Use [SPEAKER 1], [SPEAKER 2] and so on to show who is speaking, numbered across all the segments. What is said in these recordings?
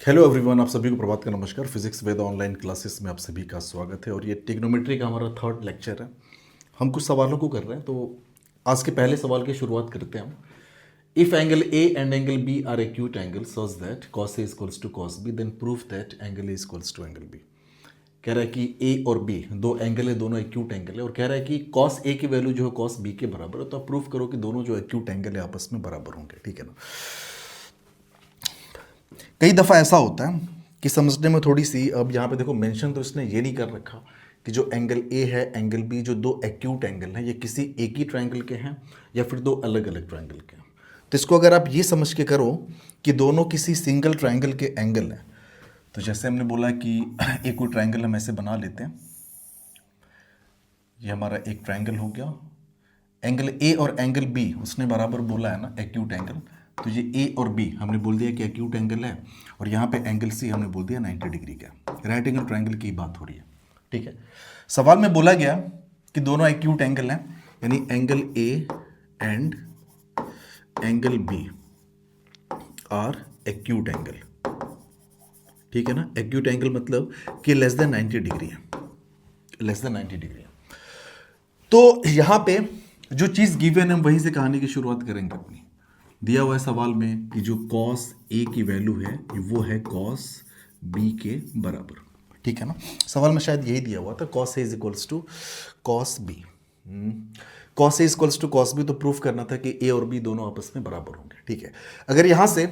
[SPEAKER 1] Hello everyone, आप सभी को प्रभात का नमस्कार। फिजिक्स वेद ऑनलाइन क्लासेस में आप सभी का स्वागत है और ये ट्रिग्नोमेट्री का हमारा थर्ड लेक्चर है। हम कुछ सवालों को कर रहे हैं, तो आज के पहले सवाल की शुरुआत करते हैं हम। If angle A and angle B are acute angle such that cos A equals to cos B, then prove that angle A equals to angle B. कह रहा है कि ए और बी दो एंगल है, दोनों एक्यूट एंगल है, और कह रहा है कि कॉस ए की वैल्यू जो है कॉस बी के बराबर है। तो आप प्रूव करो कि दोनों जो एक्यूट एंगल है आपस में बराबर होंगे। ठीक है ना। कई दफ़ा ऐसा होता है कि समझने में थोड़ी सी, अब यहाँ पे देखो मेंशन तो इसने ये नहीं कर रखा कि जो एंगल ए है एंगल बी जो दो एक्यूट एंगल हैं ये किसी एक ही ट्रायंगल के हैं या फिर दो अलग अलग ट्रायंगल के हैं। तो इसको अगर आप ये समझ के करो कि दोनों किसी सिंगल ट्रायंगल के एंगल हैं, तो जैसे हमने बोला कि एक कोई ट्रायंगल हम ऐसे बना लेते हैं, ये हमारा एक ट्रायंगल हो गया। एंगल ए और एंगल बी उसने बराबर बोला है ना, एक्यूट एंगल। तो ये ए और बी हमने बोल दिया कि एक्यूट एंगल है, और यहाँ पे एंगल सी हमने बोल दिया 90 डिग्री का। राइट एंगल ट्रायंगल की बात हो रही है। ठीक है। सवाल में बोला गया कि दोनों एक्यूट एंगल हैं, यानी angle A and angle B are acute angle. ठीक है ना। एक्यूट एंगल मतलब कि लेस देन 90 डिग्री है, लेस देन 90 डिग्री है। तो यहाँ पे जो चीज़ गिवन है हम वहीं से कहानी की शुरुआत करेंगे अपनी। दिया हुआ है सवाल में कि जो कॉस ए की वैल्यू है वो है कॉस बी के बराबर। ठीक है ना। सवाल में शायद यही दिया हुआ था, cos A is equals to cos B. Cos A equals to cos B, तो प्रूफ करना था कि ए और बी दोनों आपस में बराबर होंगे। ठीक है। अगर यहां से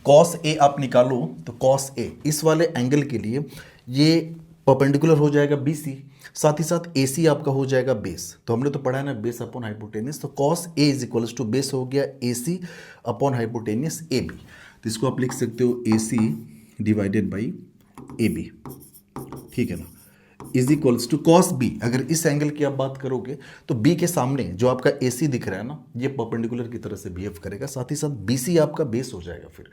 [SPEAKER 1] कॉस ए आप निकालो तो कॉस ए इस वाले एंगल के लिए ये परपेंडिकुलर हो जाएगा बी सी, साथ ही साथ ए सी आपका हो जाएगा बेस। तो हमने तो पढ़ा है ना बेस अपॉन हाइपोटेनियस, तो cos A is equals to base हो गया A C upon hypotenuse A B. तो इसको आप लिख सकते हो A C divided by A B. ठीक है ना। Is equals to cos B. अगर इस एंगल की आप बात करोगे तो बी के सामने जो आपका ए सी दिख रहा है ना, ये परपेंडिकुलर की तरह से बिहेव करेगा, साथ ही साथ बी सी आपका बेस हो जाएगा फिर।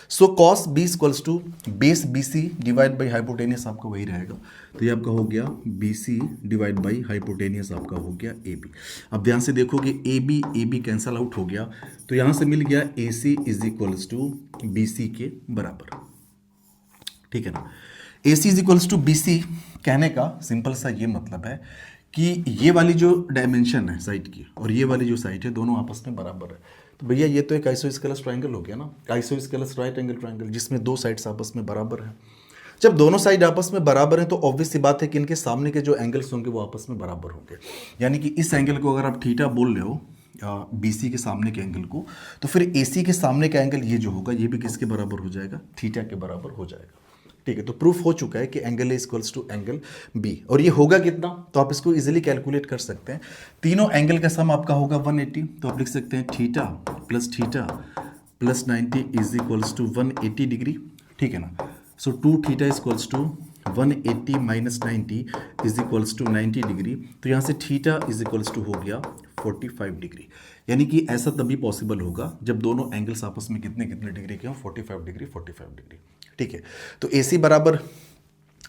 [SPEAKER 1] So cos B equals to base B C divide by hypotenuse आपका वही रहेगा। तो ये आपका हो गया B C divide by hypotenuse आपका हो गया ए बी। अब ध्यान से देखो कि ए बी कैंसल आउट हो गया, तो यहां से मिल गया A C is equals to B C के बराबर। ठीक है ना। A C is equals to B C कहने का सिंपल सा ये मतलब है कि ये वाली जो डायमेंशन है साइड की और ये वाली जो साइड है दोनों आपस में बराबर है। तो भैया ये तो एक आइसोस्केलस ट्रायंगल हो गया ना, आइसोस्केलस राइट एंगल ट्रायंगल जिसमें दो साइड्स आपस में बराबर हैं। जब दोनों साइड आपस में बराबर हैं तो ऑब्वियस सी बात है कि इनके सामने के जो एंगल्स होंगे वो आपस में बराबर होंगे। यानी कि इस एंगल को अगर आप थीटा बोल रहे हो बी सी के सामने के एंगल को, तो फिर ए सी के सामने का एंगल ये जो होगा ये भी किसके बराबर हो जाएगा, थीटा के बराबर हो जाएगा। ठीक है। तो प्रूफ हो चुका है कि angle A equals to angle B, और ये होगा कितना, तो आप इसको इजीली कैलकुलेट कर सकते हैं। तीनों एंगल का सम आपका होगा 180, तो आप लिख सकते हैं theta plus 90 is equals to 180 degree. ठीक है ना। So 2 theta equals to 180 minus 90 is equals to 90 degree. तो यहाँ से थीटा इज इक्वल्स टू हो गया 45 डिग्री। यानी कि ऐसा तभी पॉसिबल होगा जब दोनों एंगल्स आपस में कितने कितने डिग्री के हों, 45 डिग्री 45 डिग्री। ठीक है। तो ए सी बराबर,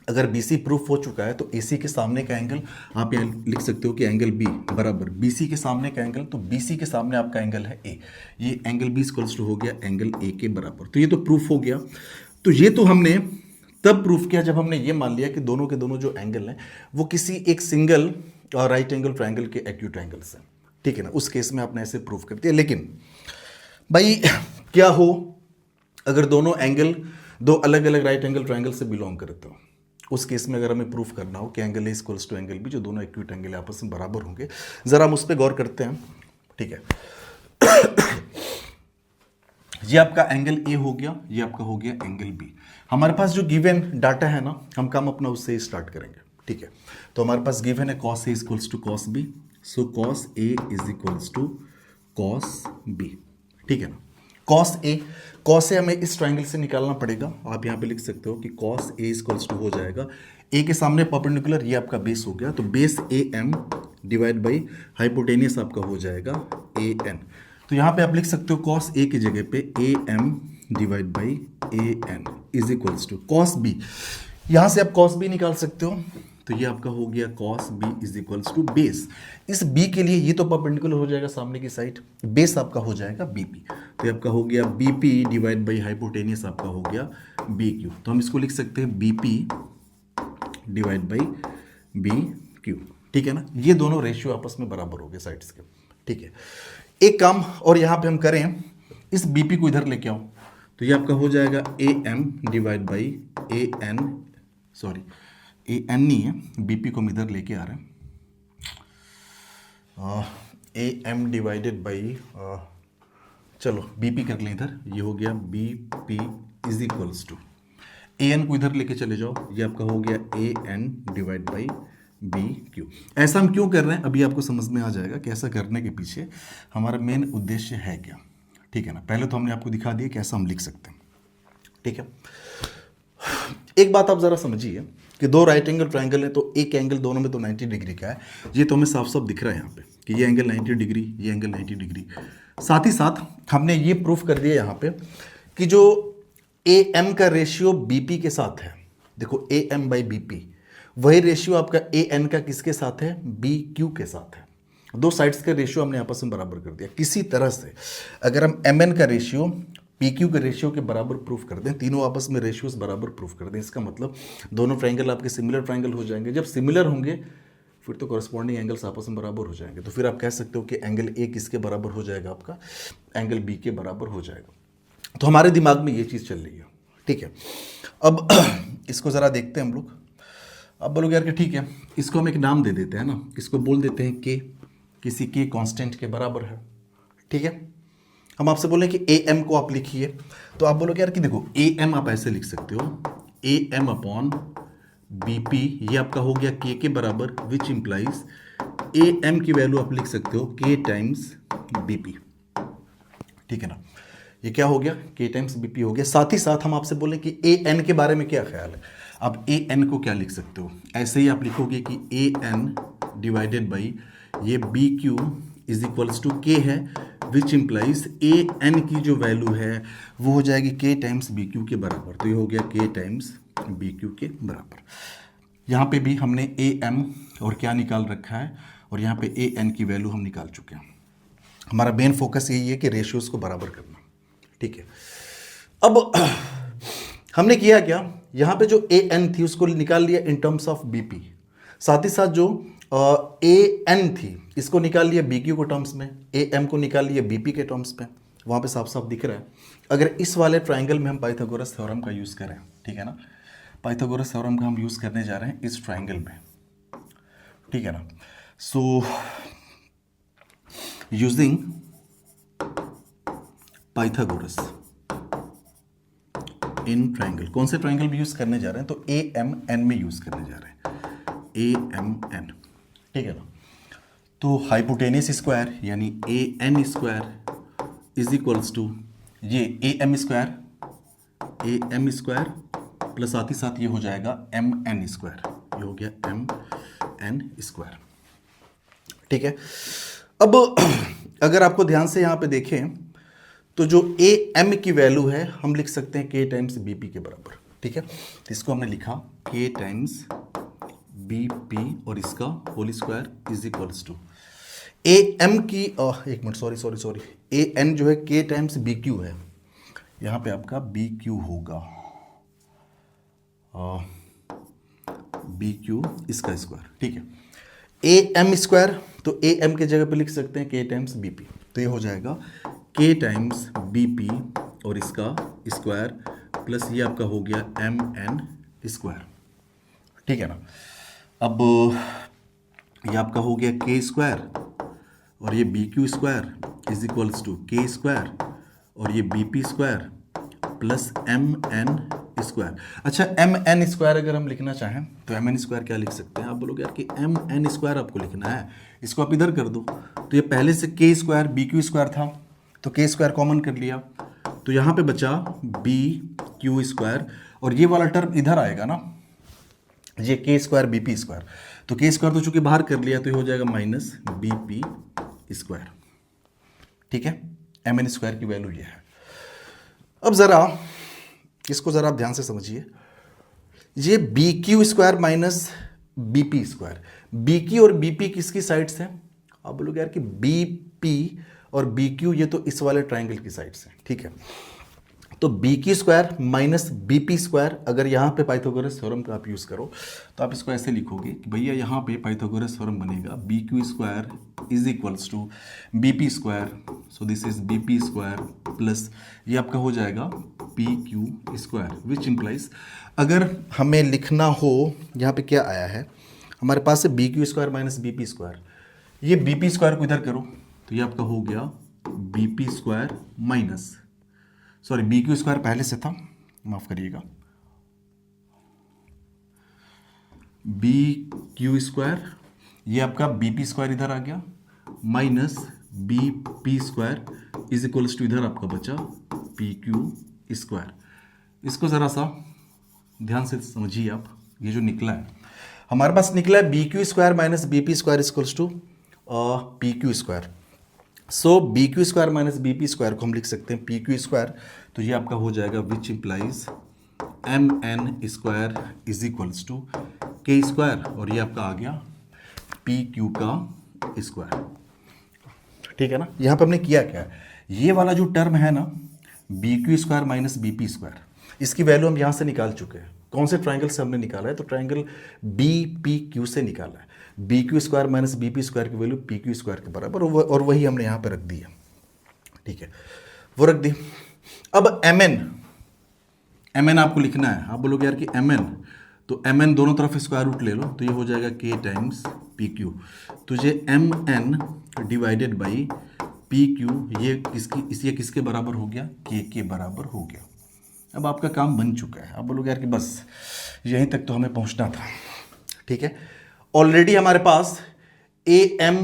[SPEAKER 1] अगर बी सी प्रूफ हो चुका है तो ए सी के सामने का एंगल आप यहाँ लिख सकते हो कि एंगल बी बराबर बी सी के सामने का एंगल, तो बी सी के सामने आपका एंगल है ए, ये एंगल बी इक्वल्स टू हो गया एंगल ए के बराबर। तो ये तो प्रूफ हो गया। तो ये तो हमने तब प्रूफ किया जब हमने ये मान लिया कि दोनों के दोनों जो एंगल हैं वो किसी एक सिंगल राइट एंगल ट्रायंगल के एक्यूट एंगल्स हैं। ठीक है ना। उस केस में आपने ऐसे प्रूफ कर दिया। लेकिन भाई क्या हो अगर दोनों एंगल दो अलग अलग राइट एंगल ट्रायंगल से बिलोंग करते हो, उस केस में अगर हमें प्रूफ करना हो कि angle A equals to angle B जो दोनों एक्यूट एंगल आपस में बराबर होंगे, जरा हम उस पर गौर करते हैं। ठीक है। ये आपका एंगल ए हो गया, ये आपका हो गया एंगल बी। हमारे पास जो गिवन डाटा है ना, हम काम अपना उससे स्टार्ट करेंगे। ठीक है। तो हमारे पास गिवन है cos A equals to cos B, so cos A is equals to cos B. ठीक है ना। कॉस ए हमें इस ट्रायंगल से निकालना पड़ेगा। आप यहाँ पे लिख सकते हो कि कॉस ए इक्वल्स टू हो जाएगा ए के सामने परपेंडिकुलर, ये आपका बेस हो गया, तो base A M divide by hypotenuse आपका हो जाएगा ए एन। तो यहाँ पे आप लिख सकते हो कॉस ए की जगह पे A M divide by A N is equals to cos B. यहाँ से आप कॉस बी निकाल सकते हो, तो ये आपका हो गया cos B is equals to base. इस बी के लिए ये तो परपेंडिकुलर हो जाएगा सामने की साइड, बेस आपका हो जाएगा बी पी। तो ये आपका हो गया B P divide by hypotenuse आपका हो गया बी क्यू। तो हम इसको लिख सकते हैं B P divide by B Q, ठीक है ना। ये दोनों रेशियो आपस में बराबर हो गए साइड्स के, ठीक है। एक काम और यहाँ पे हम करें, इस बीपी को इधर लेके आओ, तो ये आपका हो जाएगा A M divide by A N, sorry A N नहीं है, बीपी को हम इधर लेके आ रहे हैं, ए एम डिवाइडेड बाई, चलो बीपी कर लें इधर, ये हो गया B P is equals to, A N को इधर लेके चले जाओ, ये आपका हो गया A N divide by B Q. ऐसा हम क्यों कर रहे हैं अभी आपको समझ में आ जाएगा कि ऐसा करने के पीछे हमारा मेन उद्देश्य है क्या, ठीक है ना। पहले तो हमने आपको दिखा दिया कैसा हम लिख सकते हैं, ठीक है। एक बात आप ज़रा समझिए कि दो राइट एंगल ट्राइंगल है, तो एक एंगल दोनों में तो 90 डिग्री का है, ये तो हमें साफ साफ दिख रहा है यहाँ पे कि ये एंगल 90 डिग्री, ये एंगल 90 डिग्री। साथ ही साथ हमने ये प्रूफ कर दिया यहाँ पे कि जो ए एम का रेशियो बी पी के साथ है, देखो A M by B P, वही रेशियो आपका ए एन का किसके साथ है, बी क्यू के साथ है। दो साइड्स का रेशियो हमने आपस में बराबर कर दिया। किसी तरह से अगर हम एम एन का रेशियो पी क्यू के रेशियो के बराबर प्रूफ कर दें, तीनों आपस में रेशियोज बराबर प्रूफ कर दें, इसका मतलब दोनों ट्राइंगल आपके सिमिलर ट्राइंगल हो जाएंगे। जब सिमिलर होंगे फिर तो कॉरस्पॉन्डिंग एंगल्स आपस में बराबर हो जाएंगे, तो फिर आप कह सकते हो कि एंगल ए किसके बराबर हो जाएगा, आपका एंगल बी के बराबर हो जाएगा। तो हमारे दिमाग में ये चीज़ चल रही है, ठीक है। अब इसको ज़रा देखते हैं हम लोग। अब बोलोगे यार कि ठीक है, इसको हम एक नाम दे देते हैं ना, इसको बोल देते हैं के, किसी के कांस्टेंट के बराबर है, ठीक है। हम आपसे बोले कि ए एम को आप लिखिए, तो आप बोलोगे यार कि देखो ए एम आप ऐसे लिख सकते हो, A M upon B P, ये आपका हो गया के बराबर, विच इंप्लाइज ए एम की वैल्यू आप लिख सकते हो के टाइम्स बी पी, ठीक है ना। ये क्या हो गया, के टाइम्स बी पी हो गया। साथ ही साथ हम आपसे बोले कि ए एन के बारे में क्या ख्याल है। आप ए एन को क्या लिख सकते हो, ऐसे ही आप लिखोगे कि ए एन डिवाइडेड बाई ये B Q is equals to K है, विच इंप्लाइज ए एन की जो वैल्यू है वो हो जाएगी के टाइम्स बी क्यू के बराबर। तो ये हो गया के टाइम्स बी क्यू के बराबर। यहाँ पे भी हमने ए एम और क्या निकाल रखा है, और यहाँ पे ए एन की वैल्यू हम निकाल चुके हैं। हमारा मेन फोकस यही है कि रेशियोज को बराबर करना, ठीक है। अब हमने किया क्या, यहाँ पे जो ए एन थी उसको निकाल लिया in terms of B P, साथ ही साथ जो ए एन थी इसको निकाल लिया बी क्यू के टर्म्स में, ए एम को निकाल लिया बी पी के टर्म्स में। वहाँ पे साफ साफ दिख रहा है। अगर इस वाले ट्राइंगल में हम पाइथागोरस थ्योरम का यूज़ करें, ठीक है ना, पाइथागोरस थ्योरम का हम यूज़ करने जा रहे हैं इस ट्राइंगल में, ठीक है ना। So using Pythagoras in triangle, कौन से ट्राइंगल में यूज़ करने जा रहे हैं, तो ए एम एन में यूज़ करने जा रहे हैं, ए एम एन, ठीक है ना। तो हाइपोटेनियस स्क्वायर यानी A N square is equals to ये ए एम स्क्वायर प्लस साथ ही साथ ये हो जाएगा एम एन स्क्वायर, ये हो गया एम एन स्क्वायर, ठीक है। अब अगर आपको ध्यान से यहाँ पे देखें तो जो ए एम की वैल्यू है हम लिख सकते हैं के टाइम्स बी पी के बराबर, ठीक है। तो इसको हमने लिखा के टाइम्स बी पी और इसका whole square is equals to A M की, एक मिनट, सॉरी, ए एन जो है के टाइम्स बी क्यू है, यहाँ पे आपका बी क्यू होगा बी क्यू इसका स्क्वायर, ठीक है। ए एम स्क्वायर, तो ए एम के जगह पे लिख सकते हैं के टाइम्स बी पी, तो ये हो जाएगा के टाइम्स बी पी और इसका स्क्वायर प्लस ये आपका हो गया एम एन स्क्वायर, ठीक है ना। अब ये आपका हो गया के स्क्वायर और ये B Q square is equals to K square और ये B P square plus M N square. अच्छा, एम एन स्क्वायर अगर हम लिखना चाहें तो एम एन स्क्वायर क्या लिख सकते हैं, आप बोलोगे यार कि एम एन स्क्वायर आपको लिखना है, इसको आप इधर कर दो, तो ये पहले से के स्क्वायर बी क्यू स्क्वायर था तो के स्क्वायर कॉमन कर लिया, तो यहाँ पे बचा बी क्यू स्क्वायर और ये वाला टर्म इधर आएगा ना, ये के स्क्वायर बी पी स्क्वायर, तो के स्क्वायर तो चूंकि बाहर कर लिया तो ये हो जाएगा माइनस बी पी स्क्वायर, ठीक है। एम एन स्क्वायर की वैल्यू ये है। अब ज़रा इसको ज़रा आप ध्यान से समझिए, ये B Q square minus B P square, B Q और बी पी किसकी साइड्स हैं, आप बोलोगे यार कि बी पी और बी क्यू ये तो इस वाले ट्राइंगल की साइड से, ठीक है। तो B Q square minus B P square, अगर यहाँ पे पाइथागोरस थ्योरम का आप यूज़ करो तो आप इसको ऐसे लिखोगे कि भैया यहाँ पे पाइथागोरस थ्योरम बनेगा B Q square is equals to B P square, so this is B P square plus ये आपका हो जाएगा P Q square, which implies अगर हमें लिखना हो यहाँ पे क्या आया है हमारे पास है B Q square minus B P square, ये बी पी स्क्वायर को इधर करो तो ये आपका हो गया B P square minus, sorry B Q square पहले से था, माफ करिएगा, बी क्यू स्क्वायर ये आपका बी पी स्क्वायर इधर आ गया minus B P square is equals to इधर आपका बचा पी क्यू स्क्वायर। इसको ज़रा सा ध्यान से समझिए आप, ये जो निकला है हमारे पास निकला है B Q square minus B P square equals to P Q square. So B Q square minus B P square को हम लिख सकते हैं पी क्यू स्क्वायर, तो ये आपका हो जाएगा which implies M N square is equals to K square, और ये आपका आ गया पी क्यू का स्क्वायर, ठीक है ना। यहाँ पर हमने किया क्या है, ये वाला जो टर्म है ना B Q square minus B P square, इसकी वैल्यू हम यहाँ से निकाल चुके हैं। कौन से ट्राइंगल से हमने निकाला है, तो ट्राइंगल बी पी क्यू से निकाला है। B Q square minus B P square की वैल्यू पी क्यू स्क्वायर के बराबर, और वही हमने यहाँ पे रख दी है, ठीक है, वो रख दी। अब एम एन आपको लिखना है, आप बोलोगे यार कि एम एन, तो एम एन दोनों तरफ स्क्वायर रूट ले लो तो ये हो जाएगा के टाइम्स पी क्यू, तो ये M N divided by P Q ये किसके बराबर हो गया, के बराबर हो गया। अब आपका काम बन चुका है, आप बोलोगे यार कि बस यहीं तक तो हमें पहुंचना था, ठीक है। ऑलरेडी हमारे पास A M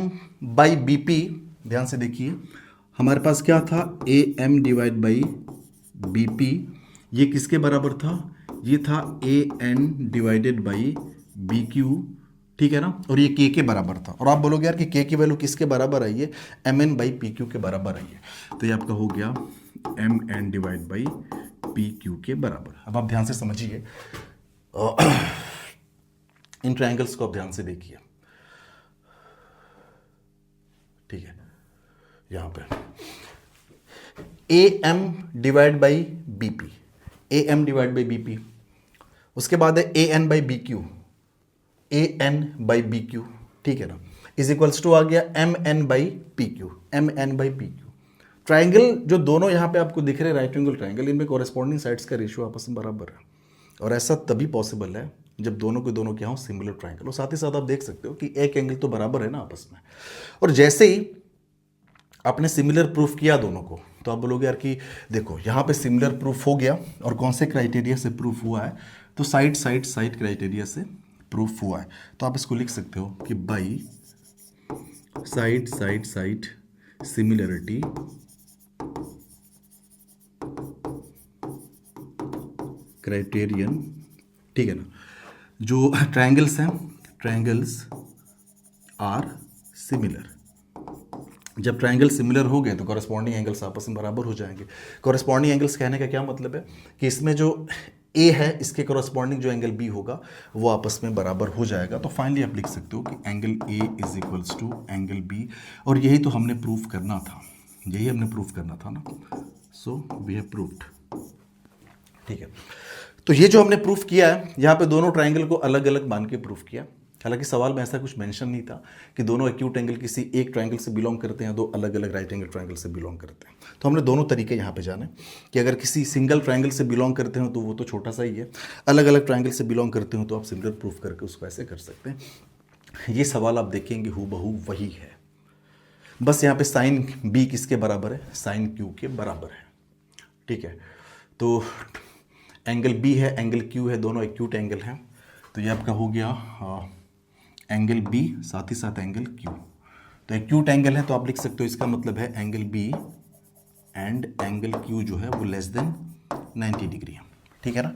[SPEAKER 1] by B P, ध्यान से देखिए हमारे पास क्या था, A M divide by B P, ये किसके बराबर था, ये था A N divided by B Q, ठीक है ना, और ये के बराबर था। और आप बोलोगे यार कि के की वैल्यू किसके बराबर आई है, M N by P Q के बराबर आई है, तो ये आपका हो गया M N divide by P Q के बराबर। अब आप ध्यान से समझिए, इन ट्रायंगल्स को आप ध्यान से देखिए, ठीक है, यहां पे A M divide by B P, A M divide by B P, उसके बाद है A N by B Q, A N by B Q, ठीक है ना, इज इक्वल्स टू आ गया M N by P Q, M N by P Q. Triangle जो दोनों यहाँ पे आपको दिख रहे हैं राइट एंगल ट्राइंगल, इनमें कॉरेस्पॉन्डिंग साइड्स का रेशियो आपस में बराबर है, और ऐसा तभी पॉसिबल है जब दोनों के दोनों क्या हो सिमिलर ट्राइंगल। और साथ ही साथ आप देख सकते हो कि एक एंगल तो बराबर है ना आपस में, और जैसे ही आपने सिमिलर प्रूफ किया दोनों को, तो आप बोलोगे यार कि देखो यहाँ पे सिमिलर प्रूफ हो गया, और कौन से क्राइटेरिया से प्रूफ हुआ है, तो साइड क्राइटेरिया से प्रूफ हुआ है। तो आप इसको लिख सकते हो कि बाई साइड सिमिलरिटी क्राइटेरियन, ठीक है ना। जो ट्रायंगल्स हैं, ट्रायंगल्स आर सिमिलर, जब ट्रायंगल सिमिलर हो गए तो कॉरेस्पॉन्डिंग एंगल्स आपस में बराबर हो जाएंगे। कॉरेस्पॉन्डिंग एंगल्स कहने का क्या मतलब है कि इसमें जो ए है इसके कॉरेस्पॉन्डिंग जो एंगल बी होगा वो आपस में बराबर हो जाएगा। तो फाइनली आप लिख सकते हो कि angle A is equals to angle B, और यही तो हमने प्रूफ करना था, यही हमने प्रूफ करना था ना, सो वी हैव प्रूव्ड, ठीक है। तो ये जो हमने प्रूफ किया है, यहाँ पे दोनों ट्राइंगल को अलग अलग मान के प्रूफ किया। हालांकि सवाल में ऐसा कुछ मेंशन नहीं था कि दोनों एक्यूट एंगल किसी एक ट्राइंगल से बिलोंग करते हैं, दो अलग अलग राइट एंगल ट्राइंगल से बिलोंग करते हैं। तो हमने दोनों तरीके यहाँ पे जाने कि अगर किसी सिंगल ट्राइंगल से बिलोंग करते हो तो वो तो छोटा सा ही है, अलग अलग ट्राइंगल से बिलोंग करते हो तो आप सिमिलर प्रूफ करके उसको ऐसे कर सकते हैं। ये सवाल आप देखेंगे हूबहू वही है, बस यहाँ पे साइन बी किसके बराबर है, साइन क्यू के बराबर है, ठीक है। तो एंगल बी है, एंगल क्यू है, दोनों एक्यूट एंगल हैं, तो ये आपका हो गया एंगल बी साथ ही साथ एंगल क्यू। तो एक्यूट एंगल है तो आप लिख सकते हो इसका मतलब है angle B and angle Q जो है वो लेस देन 90 डिग्री है, ठीक है ना।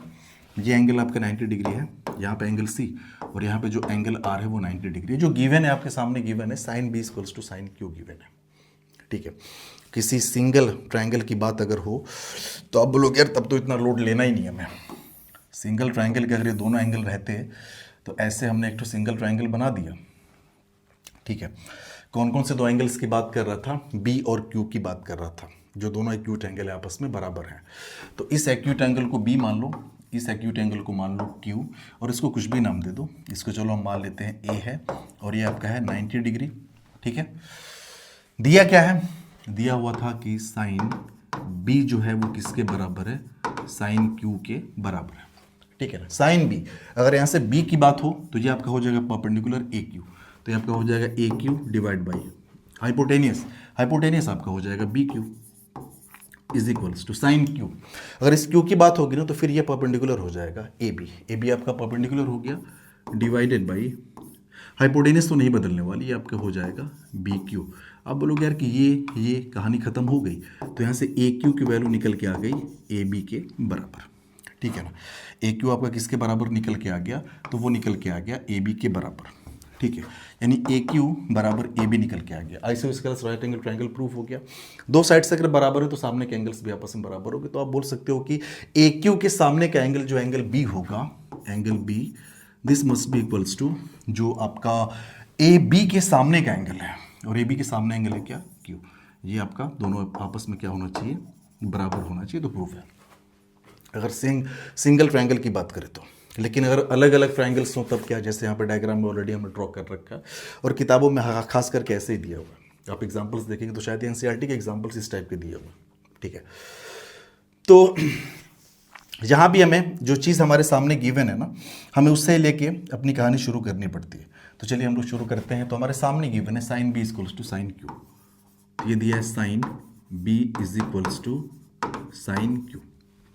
[SPEAKER 1] ये एंगल आपका 90 डिग्री है, यहाँ पे एंगल सी, और यहाँ पे जो एंगल आर है वो 90 डिग्री है। जो गिवन है आपके सामने गिवन है sine B equals to sine Q given है, ठीक है। किसी सिंगल ट्रायंगल की बात अगर हो तो आप बोलोगे यार तब तो इतना लोड लेना ही नहीं है हमें, सिंगल ट्रायंगल के अगर ये दोनों एंगल रहते तो ऐसे हमने एक तो सिंगल ट्रायंगल बना दिया, ठीक है। कौन कौन से दो एंगल्स की बात कर रहा था? बी और क्यू की बात कर रहा था, जो दोनों एक्यूट एंगल है आपस में बराबर हैं। तो इस एक्यूट एंगल को बी मान लो, इस एक्यूट एंगल को मान लो क्यू, और इसको कुछ भी नाम दे दो। इसको चलो हम मान लेते हैं ए है, और ये आपका है 90 डिग्री। ठीक है, दिया क्या है? दिया हुआ था कि साइन बी जो है वो किसके बराबर है? साइन क्यू के बराबर है। ठीक है ना, साइन बी, अगर यहाँ से बी की बात हो तो ये आपका हो जाएगा परपेंडिकुलर ए क्यू, तो ये आपका हो जाएगा A Q divide by hypotenuse, hypotenuse आपका हो जाएगा B Q is equals to sine Q. अगर इस क्यू की बात होगी ना तो फिर ये परपेंडिकुलर हो जाएगा ए बी, ए बी आपका परपेंडिकुलर हो गया डिवाइडेड बाई हाइपोटेनियस तो नहीं बदलने वाली, ये आपका हो जाएगा बी क्यू। अब बोलोगे यार कि ये कहानी खत्म हो गई, तो यहाँ से ए क्यू की वैल्यू निकल के आ गई ए बी के बराबर। ठीक है ना, ए क्यू आपका किसके बराबर निकल के आ गया? तो वो निकल के आ गया ए बी के बराबर। ठीक है, यानी ए क्यू बराबर ए बी निकल के आ गया। Isosceles right angle triangle proof हो गया। दो साइड से अगर बराबर है तो सामने के एंगल्स भी आपस में बराबर हो गए। तो आप बोल सकते हो कि ए क्यू के सामने का एंगल जो एंगल बी होगा, angle B, this must be equals to जो आपका ए बी के सामने का एंगल है, और ए बी के सामने एंगल है क्या? क्यू। ये आपका दोनों आपस में क्या होना चाहिए? बराबर होना चाहिए। तो प्रूफ है अगर सिंगल ट्रायंगल की बात करें तो। लेकिन अगर अलग अलग ट्रायंगल्स हो तब क्या? जैसे यहाँ पे डायग्राम में ऑलरेडी हमने ड्रॉ कर रखा है, और किताबों में खास करके ऐसे ही दिया हुआ है। आप एग्जांपल्स देखेंगे तो शायद एनसीईआरटी के एग्जांपल्स इस टाइप के दिए हुए हैं। ठीक है, तो यहाँ भी हमें जो चीज़ हमारे सामने गिवन है ना, हमें उससे लेके अपनी कहानी शुरू करनी पड़ती है। तो चलिए हम लोग शुरू करते हैं। तो हमारे सामने गिवन है sine B equals to sine Q. ये दिया है sine B is equals to sine Q.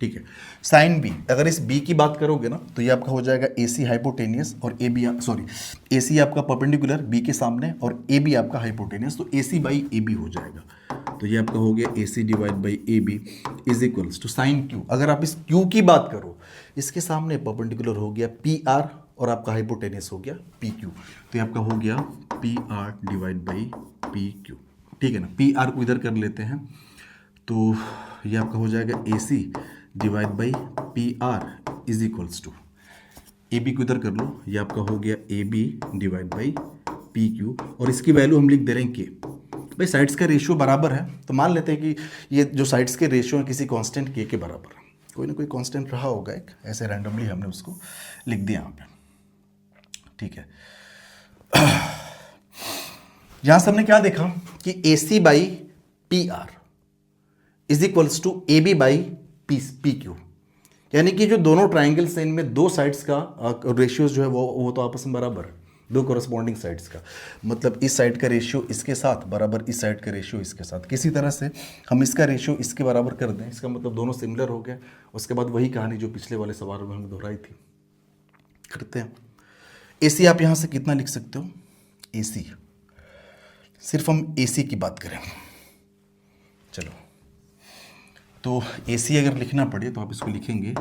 [SPEAKER 1] ठीक है, साइन बी, अगर इस बी की बात करोगे ना तो ये आपका हो जाएगा ए सी हाइपोटेनियस, और ए बी सॉरी ए सी आपका परपेंडिकुलर बी के सामने, और ए बी आपका हाइपोटेनियस, तो ए सी बाई ए बी हो जाएगा। तो ये आपका हो गया A C divide by A B is equals to sine Q. अगर आप इस क्यू की बात करो, इसके सामने परपेंडिकुलर हो गया पी आर, और आपका हाइपोटेनियस हो गया पी क्यू। तो ये आपका हो गया P R divide by P Q. ठीक है ना, पी आर को इधर कर लेते हैं, तो ये आपका हो जाएगा A C divide by P R is equals to, A B को इधर कर लो, ये आपका हो गया A B divide by P Q, और इसकी वैल्यू हम लिख दे रहे हैं के। भाई साइड्स का रेशियो बराबर है, तो मान लेते हैं कि ये जो साइड्स के रेशियो है किसी कांस्टेंट के बराबर है। कोई ना कोई कांस्टेंट रहा होगा एक, ऐसे रैंडमली हमने उसको लिख दिया यहाँ पे। ठीक है, यहां से हमने क्या देखा कि A C by P R is equals to A B by P Q, यानी कि जो दोनों ट्राइंगल्स हैं इनमें दो साइड्स का रेशियो जो है वो तो आपस में बराबर है, दो कोरस्पॉन्डिंग साइड्स का। मतलब इस साइड का रेशियो इसके साथ बराबर इस साइड का रेशियो इसके साथ। किसी तरह से हम इसका रेशियो इसके बराबर कर दें, इसका मतलब दोनों सिमिलर हो गए। उसके बाद वही कहानी जो पिछले वाले सवाल में हमने दोहराई थी, करते हैं। ए सी आप यहाँ से कितना लिख सकते हो? ए सी, सिर्फ हम ए सी की बात करें, चलो तो ए सी अगर लिखना पड़े तो आप इसको लिखेंगे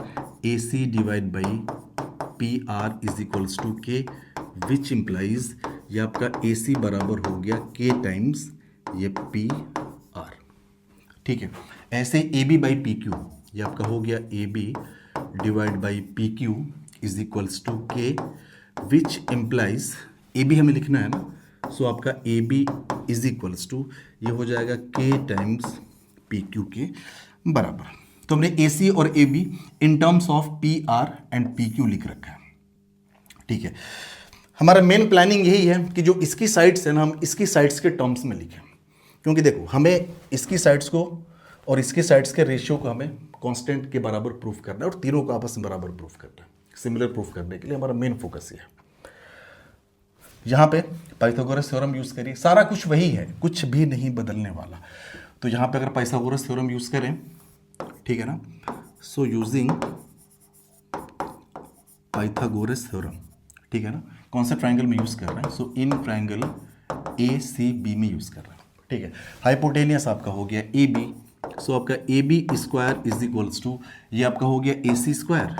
[SPEAKER 1] A C divide by P R is equals to K, which implies ये आपका ए सी बराबर हो गया के टाइम्स ये पी आर। ठीक है, ऐसे A B by P Q, ये आपका हो गया A B divide by P Q is equals to K, which implies A B हमें लिखना है ना, सो आपका A B is equals to ये हो जाएगा के टाइम्स पी क्यू के बराबर। तो हमने ए सी और A be in terms of P R and P Q लिख रखा है। ठीक है, हमारा मेन प्लानिंग यही है कि जो इसकी साइड्स है ना, हम इसकी साइड्स के टर्म्स में लिखें, क्योंकि देखो हमें इसकी साइड्स को और इसकी साइड्स के रेशियो को हमें कांस्टेंट के बराबर प्रूफ करना है, और तीनों को आपस में बराबर प्रूफ करना है। सिमिलर प्रूफ करने के लिए हमारा मेन फोकस ये है। यहाँ पे पाइथागोरस थ्योरम यूज करिए, सारा कुछ वही है, कुछ भी नहीं बदलने वाला। तो यहाँ पे अगर पाइथागोरस थ्योरम यूज करें, ठीक है ना, सो यूजिंग पाइथागोरस थ्योरम, ठीक है ना, कौन सा ट्रायंगल में यूज कर रहे हैं? So in triangle A C B में यूज कर रहे हैं। ठीक है, हाइपोटेनियस आपका हो गया ए बी, सो आपका A B square is equals to ये आपका हो गया ए सी स्क्वायर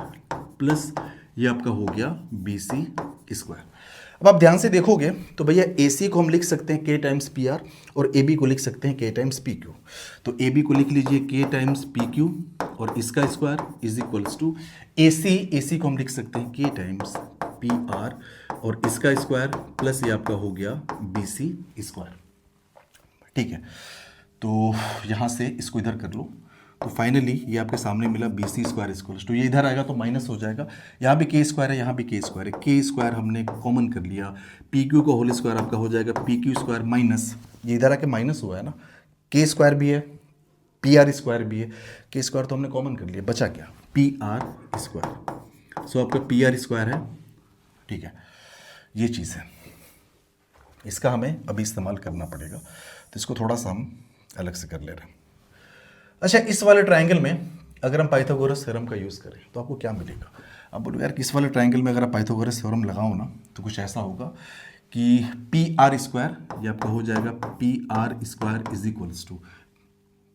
[SPEAKER 1] प्लस ये आपका हो गया बी सी स्क्वायर। अब आप ध्यान से देखोगे तो भैया ए सी को हम लिख सकते हैं के टाइम्स पी आर, और ए बी को लिख सकते हैं के टाइम्स पी क्यू। तो ए बी को लिख लीजिए के टाइम्स पी क्यू, और इसका स्क्वायर इज इक्वल्स टू ए सी को हम लिख सकते हैं के टाइम्स पी आर, और इसका स्क्वायर प्लस ये आपका हो गया बी सी स्क्वायर। ठीक है, तो यहाँ से इसको इधर कर लो, तो फाइनली ये आपके सामने मिला B C square equals to, ये इधर आएगा तो माइनस हो जाएगा, यहाँ भी के स्क्वायर है, यहाँ भी के स्क्वायर है, के स्क्वायर हमने कॉमन कर लिया, पी क्यू का होल स्क्वायर आपका हो जाएगा पी क्यू स्क्वायर माइनस, ये इधर आके माइनस हुआ है ना, के स्क्वायर भी है, पी आर स्क्वायर भी है, के स्क्वायर तो हमने कॉमन कर लिया, बचा क्या, पी आर स्क्वायर, सो आपका पी आर स्क्वायर है, ठीक है, ये चीज़ है, इसका हमें अभी इस्तेमाल करना पड़ेगा, तो इसको थोड़ा सा हम अलग से कर ले रहे हैं। अच्छा, इस वाले ट्रायंगल में अगर हम पाइथागोरस थ्योरम का यूज़ करें तो आपको क्या मिलेगा, आप बोलो यार किस वाले ट्रायंगल में अगर आप पाइथागोरस थ्योरम लगाओ ना तो कुछ ऐसा होगा कि पी आर स्क्वायर, ये आपका हो जाएगा P R square is equals to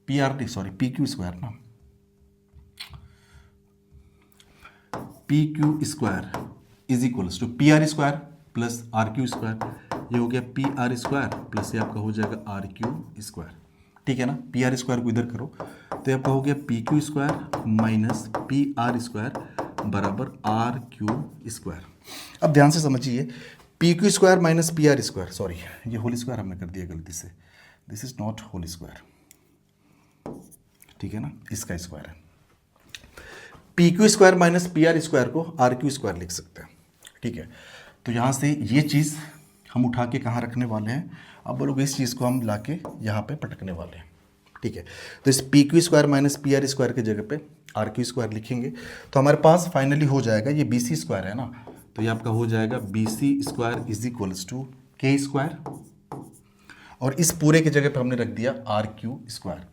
[SPEAKER 1] P R, sorry P Q square ना, P Q square is equals to P R square plus R Q square, ये हो गया पी आर स्क्वायर प्लस ये आपका हो जाएगा आर क्यू स्क्वायर, ठीक है ना, पी आर स्क्वायर को इधर करो तो आपका हो गया P Q square minus P R square बराबर आर क्यू स्क्वायर। अब ध्यान से समझिए, P Q square minus P R square, sorry ये होल स्क्वायर हमने कर दिया गलती से, this is not whole square, ठीक है ना, इसका स्क्वायर है, P Q square minus P R square को आर क्यू स्क्वायर लिख सकते हैं, ठीक है, तो यहाँ से ये चीज़ हम उठा के कहाँ रखने वाले हैं, अब बोलोगे इस चीज़ को हम ला के यहाँ पर पटकने वाले हैं, ठीक है, तो इस P Q square minus P R square की जगह पे आर क्यू स्क्वायर लिखेंगे तो हमारे पास फाइनली हो जाएगा, ये बी सी स्क्वायर है ना, तो ये आपका हो जाएगा B C square is equals to K square, और इस पूरे की जगह पे हमने रख दिया आर क्यू स्क्वायर,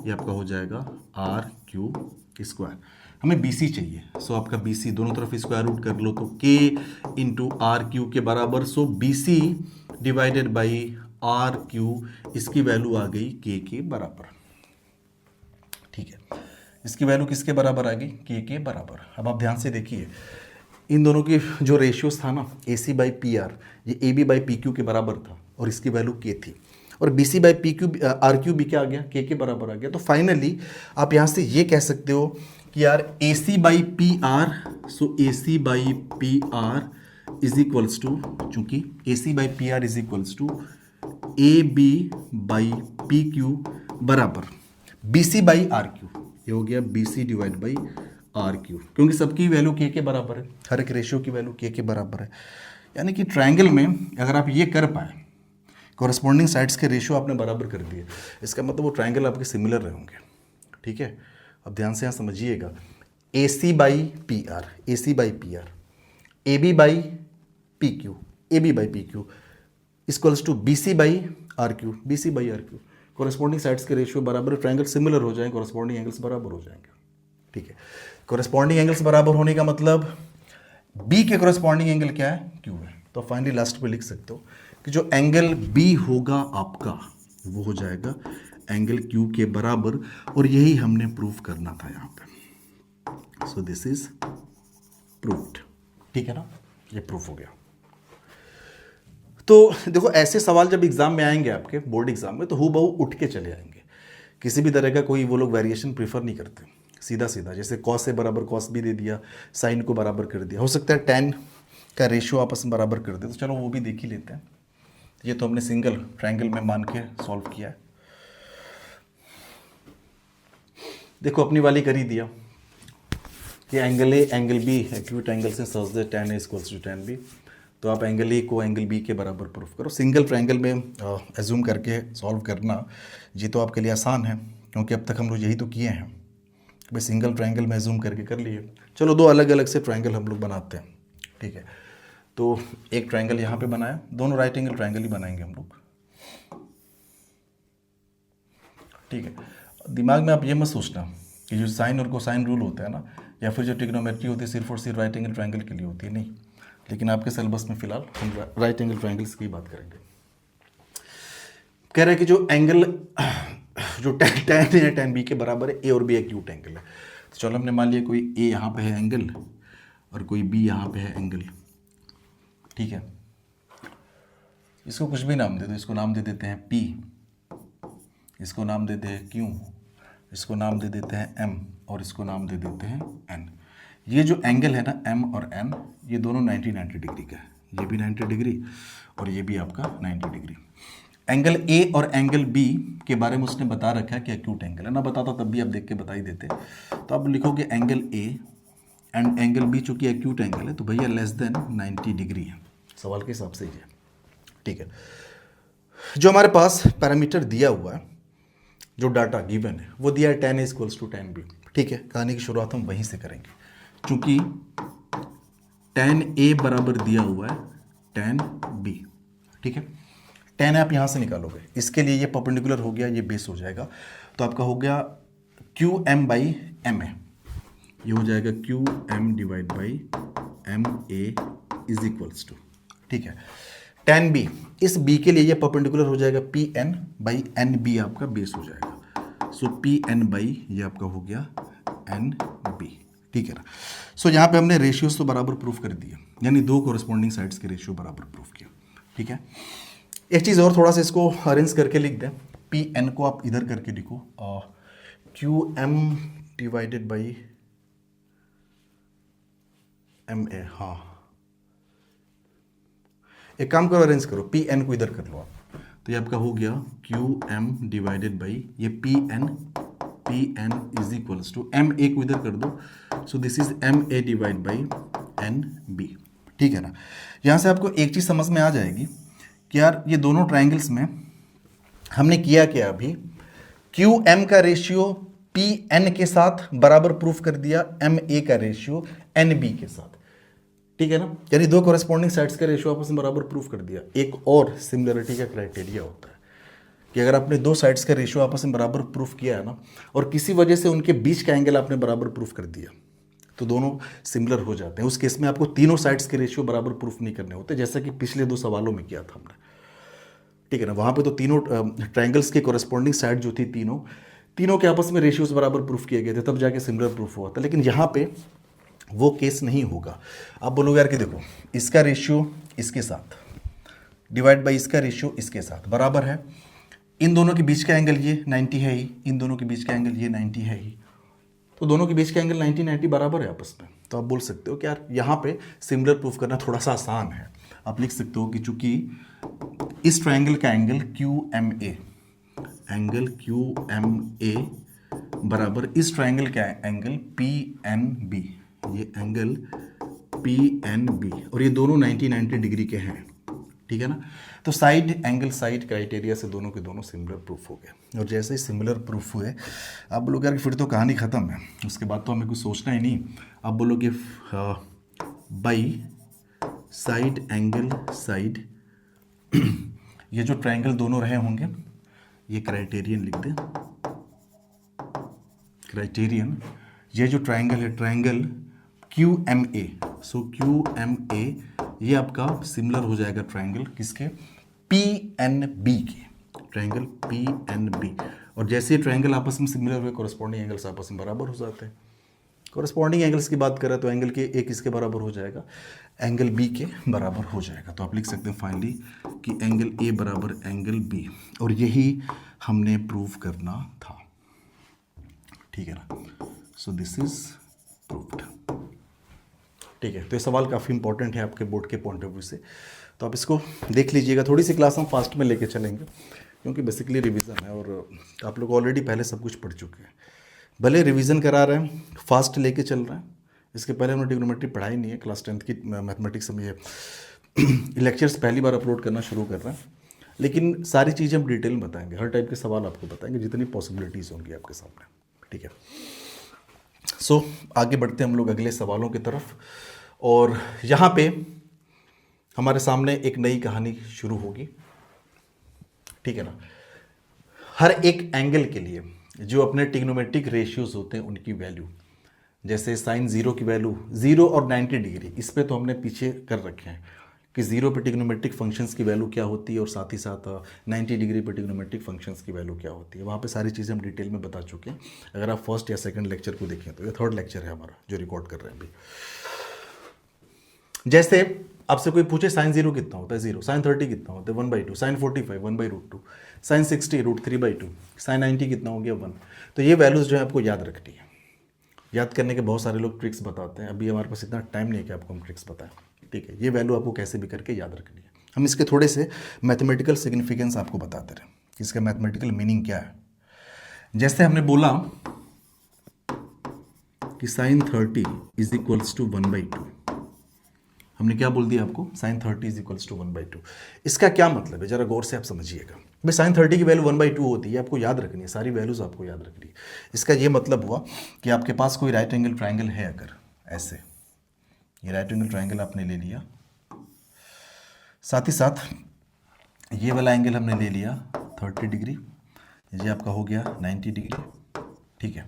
[SPEAKER 1] ये आपका हो जाएगा आर क्यू स्क्वायर, हमें बी सी चाहिए, सो आपका बी सी दोनों तरफ स्क्वायर रूट कर लो तो के इंटू आर क्यू के बराबर, so B C divided by R Q, इसकी वैल्यू आ गई के बराबर, ठीक है, इसकी वैल्यू किसके बराबर आ गई, के बराबर। अब आप ध्यान से देखिए, इन दोनों की जो रेशियोज था ना, A C by P R, ये A B by P Q के बराबर था और इसकी वैल्यू के थी, और B C by P Q R Q भी क्या आ गया, के बराबर आ गया, तो फाइनली आप यहाँ से ये कह सकते हो कि यार A C by P R, so A C by P R is equals to, चूंकि A C by P R is equals to A B by P Q बराबर B C by R Q, ये हो गया B C divide by R Q, क्योंकि सबकी value के बराबर है, हर एक रेशियो की वैल्यू के बराबर है, यानी कि ट्रायंगल में अगर आप ये कर पाए, कॉरस्पॉन्डिंग साइड्स के रेशियो आपने बराबर कर दिए, इसका मतलब वो ट्रायंगल आपके सिमिलर रहेंगे, ठीक है। अब ध्यान से यहाँ समझिएगा, A C by P R, A C by P R, A B by P Q, A B by P Q equals to B C by R Q, B C by R Q, corresponding sides के ratio बराबर, triangle similar हो जाएंगे, corresponding angles बराबर हो जाएंगे, ठीक है। Corresponding angles बराबर होने का मतलब बी के कॉरस्पॉन्डिंग एंगल क्या है, क्यू है, तो फाइनली लास्ट पे लिख सकते हो कि जो एंगल बी होगा आपका वो हो जाएगा एंगल क्यू के बराबर, और यही हमने प्रूफ करना था यहाँ पे, सो दिस इज प्रूफ्ड, ठीक है ना, ये प्रूफ हो गया। तो देखो ऐसे सवाल जब एग्जाम में आएंगे आपके बोर्ड एग्जाम में, तो हूबहू उठ के चले आएंगे, किसी भी तरह का कोई वो लोग वेरिएशन प्रीफर नहीं करते, सीधा सीधा, जैसे कॉस से बराबर कॉस भी दे दिया, साइन को बराबर कर दिया, हो सकता है टेन का रेशियो आपस में बराबर कर दे, तो चलो वो भी देख ही लेते हैं। ये तो हमने सिंगल ट्रायंगल में मान के सॉल्व किया है, देखो अपनी वाली कर ही दिया कि angle A angle B acute angle से such that tan A equals to tan B, तो आप एंगल ए को एंगल बी के बराबर प्रूफ करो। सिंगल ट्रायंगल में एज्यूम करके सॉल्व करना ये तो आपके लिए आसान है, क्योंकि अब तक हम लोग यही तो किए हैं, भाई सिंगल ट्रायंगल में एज्यूम करके कर लिए। चलो दो अलग अलग से ट्रायंगल हम लोग बनाते हैं, ठीक है। तो एक ट्रायंगल यहाँ पे बनाया, दोनों राइट एंगल ट्रायंगल ही बनाएंगे हम लोग, ठीक है। दिमाग में आप ये मत सोचना कि जो साइन और कोसाइन रूल होता है ना, या फिर जो ट्रिग्नोमेट्री होती है सिर्फ और सिर्फ राइट एंगल ट्रायंगल के लिए होती है, नहीं। लेकिन आपके सिलेबस में फिलहाल हम राइट एंगल ट्रायंगल्स की बात करेंगे। कह रहे हैं कि जो एंगल जो tan है tan B के बराबर है, ए और बी एक्यूट एंगल है। तो चलो हमने मान लिया कोई ए यहाँ पे है एंगल और कोई बी यहाँ पे है एंगल, ठीक है। इसको कुछ भी नाम दे दो, इसको नाम दे देते हैं P, इसको नाम देते हैं Q, इसको नाम दे देते हैं M, और इसको नाम दे देते हैं N। ये जो एंगल है ना M और N, ये दोनों 90 डिग्री का है, ये भी 90 डिग्री और ये भी आपका 90 डिग्री। एंगल ए और एंगल बी के बारे में उसने बता रखा है कि एक्यूट एंगल है, ना बताता तब भी आप देख के बता ही देते। तो आप लिखोगे angle A and angle B, चूंकि एक्यूट एंगल है तो भैया लेस देन 90 डिग्री है, सवाल के हिसाब से ही है। ठीक है, जो हमारे पास पैरामीटर दिया हुआ है, जो डाटा गिवन है वो दिया है tan A equals to tan B। ठीक है, कहानी की शुरुआत हम वहीं से करेंगे, चूंकि tan A बराबर दिया हुआ है tan B। ठीक है, tan आप यहां से निकालोगे, इसके लिए ये परपेंडिकुलर हो गया, ये बेस हो जाएगा, तो आपका हो गया QM बाई MA, ये हो जाएगा QM divide by MA is equals to, ठीक है, tan B, इस B के लिए ये परपेंडिकुलर हो जाएगा PN बाई NB, आपका बेस हो जाएगा, सो PN बाई ये आपका हो गया NB। ठीक है ना, सो यहाँ पे हमने रेशियोज तो बराबर प्रूफ कर दिए, यानी दो कोरस्पॉन्डिंग साइड्स के रेशियो बराबर प्रूफ किया। ठीक है, एक चीज़ और थोड़ा सा इसको अरेंज करके लिख दें, PN को आप इधर करके लिखो QM डिवाइडेड बाई MA। हाँ, एक काम करो, अरेंज करो, PN को इधर कर लो आप, तो ये आपका हो गया QM डिवाइडेड बाई ये PN is equals to MA को इधर कर दो, so this is MA divide by NB। ठीक है ना, यहाँ से आपको एक चीज़ समझ में आ जाएगी कि यार ये दोनों ट्राइंगल्स में हमने किया क्या, अभी QM का रेशियो PN के साथ बराबर प्रूफ कर दिया, MA का रेशियो NB के साथ। ठीक है ना, यानी दो कोरेस्पॉन्डिंग साइड्स का रेशियो आपस में बराबर प्रूफ कर दिया। एक और सिमिलरिटी का क्राइटेरिया होता है कि अगर आपने दो साइड्स का रेशियो आपस में बराबर प्रूफ किया है ना, और किसी वजह से उनके बीच का एंगल आपने बराबर प्रूफ कर दिया, तो दोनों सिमिलर हो जाते हैं। उस केस में आपको तीनों साइड्स के रेशियो बराबर प्रूफ नहीं करने होते, जैसा कि पिछले दो सवालों में किया था हमने। ठीक है ना, वहाँ पे तो तीनों ट्राइंगल्स के कोरेस्पॉन्डिंग साइड जो थी, तीनों के आपस में रेशियोज बराबर प्रूफ किए गए थे, तब जाके सिमिलर प्रूफ हुआ था। लेकिन यहाँ पे वो केस नहीं होगा। आप बोलोगे यार कि देखो, इसका रेशियो इसके साथ डिवाइड बाई इसका रेशियो इसके साथ बराबर है, इन दोनों के बीच का एंगल ये 90 है ही, इन दोनों के बीच का एंगल ये 90 है ही, तो दोनों के बीच का एंगल 90 बराबर है आपस में। तो आप बोल सकते हो कि यार यहाँ पे सिमिलर प्रूफ करना थोड़ा सा आसान है। आप लिख सकते हो कि चूंकि इस ट्राइंगल का एंगल QMA बराबर इस ट्राइंगल का एंगल PNB, ये एंगल PNB, और ये दोनों 90 डिग्री के हैं। ठीक है ना, तो साइड एंगल साइड क्राइटेरिया से दोनों के दोनों सिमिलर प्रूफ हो गए। और जैसे ही सिमिलर प्रूफ हुए, आप बोलोगे यार फिर तो कहानी ख़त्म है, उसके बाद तो हमें कुछ सोचना ही नहीं। आप बोलोगे बाई साइड एंगल साइड ये जो ट्राइंगल दोनों रहे होंगे, ये क्राइटेरियन लिख दें, क्राइटेरियन, ये जो ट्राइंगल है ट्राइंगल QMA, सो QMA ये आपका सिमिलर हो जाएगा ट्राइंगल किसके, PNB के, ट्राइंगल PNB। और जैसे ये ट्राइंगल आपस में सिमिलर हुए, कोरस्पॉन्डिंग एंगल्स आपस में बराबर हो जाते हैं। कोरस्पॉन्डिंग एंगल्स की बात करें तो एंगल के एक इसके बराबर हो जाएगा, एंगल B के बराबर हो जाएगा। तो आप लिख सकते हैं फाइनली कि एंगल A बराबर एंगल B, और यही हमने प्रूव करना था। ठीक है ना, सो दिस इज प्रूव्ड। ठीक है, तो ये सवाल काफ़ी इंपॉर्टेंट है आपके बोर्ड के पॉइंट ऑफ व्यू से, तो आप इसको देख लीजिएगा। थोड़ी सी क्लास हम फास्ट में लेके चलेंगे, क्योंकि बेसिकली रिवीजन है और आप लोग ऑलरेडी पहले सब कुछ पढ़ चुके हैं। भले रिवीजन करा रहे हैं, फास्ट लेके चल रहे हैं। इसके पहले हमने ट्रिग्नोमेट्री पढ़ाई नहीं है, क्लास 10th की मैथमेटिक्स में ये लेक्चर्स पहली बार अपलोड करना शुरू कर रहे हैं, लेकिन सारी चीज़ें हम डिटेल में बताएंगे, हर टाइप के सवाल आपको बताएंगे, जितनी पॉसिबिलिटीज़ होंगी आपके सामने। ठीक है, सो आगे बढ़ते हैं हम लोग अगले सवालों की तरफ, और यहाँ पे हमारे सामने एक नई कहानी शुरू होगी। ठीक है ना, हर एक एंगल के लिए जो अपने ट्रिग्नोमेट्रिक रेशियोज होते हैं उनकी वैल्यू, जैसे साइन 0 की वैल्यू 0 और 90 डिग्री, इस पे तो हमने पीछे कर रखे हैं कि 0 पे ट्रिग्नोमेट्रिक फंक्शंस की वैल्यू क्या होती है, और साथ ही साथ 90 डिग्री पे ट्रिग्नोमेट्रिक फंक्शंस की वैल्यू क्या होती है। वहाँ पे सारी चीज़ें हम डिटेल में बता चुके हैं। अगर आप फर्स्ट या सेकंड लेक्चर को देखें तो ये थर्ड लेक्चर है हमारा जो रिकॉर्ड कर रहे हैं अभी। जैसे आपसे कोई पूछे साइन 0 कितना होता है 0, साइन 30 कितना होता है 1/2, साइन 45 1/√2, साइन 60 √3/2, साइन 90 कितना हो गया 1। तो ये वैल्यूज़ जो है आपको याद रखनी है। याद करने के बहुत सारे लोग ट्रिक्स बताते हैं, अभी हमारे पास इतना टाइम नहीं है कि आपको हम ट्रिक्स बताएं। ठीक है, ये वैल्यू आपको कैसे भी करके याद रखनी है। हम इसके थोड़े से मैथमेटिकल सिग्निफिकेंस आपको बताते रहे कि इसका मैथमेटिकल मीनिंग क्या है। जैसे हमने बोला कि साइन 30 इज इक्वल्स टू 1/2, हमने क्या बोल दिया आपको, साइन 30 इज इक्वल्स टू 1/2। इसका क्या मतलब है, जरा गौर से आप समझिएगा। भाई साइन 30 की वैल्यू 1/2 होती है, आपको याद रखनी है, सारी वैल्यूज आपको याद रखनी है। इसका ये मतलब हुआ कि आपके पास कोई राइट एंगल ट्राइंगल है, अगर ऐसे ये राइट एंगल ट्राइंगल आपने ले लिया, साथ ही साथ ये वाला एंगल हमने ले लिया 30 डिग्री, ये आपका हो गया 90 डिग्री, ठीक है।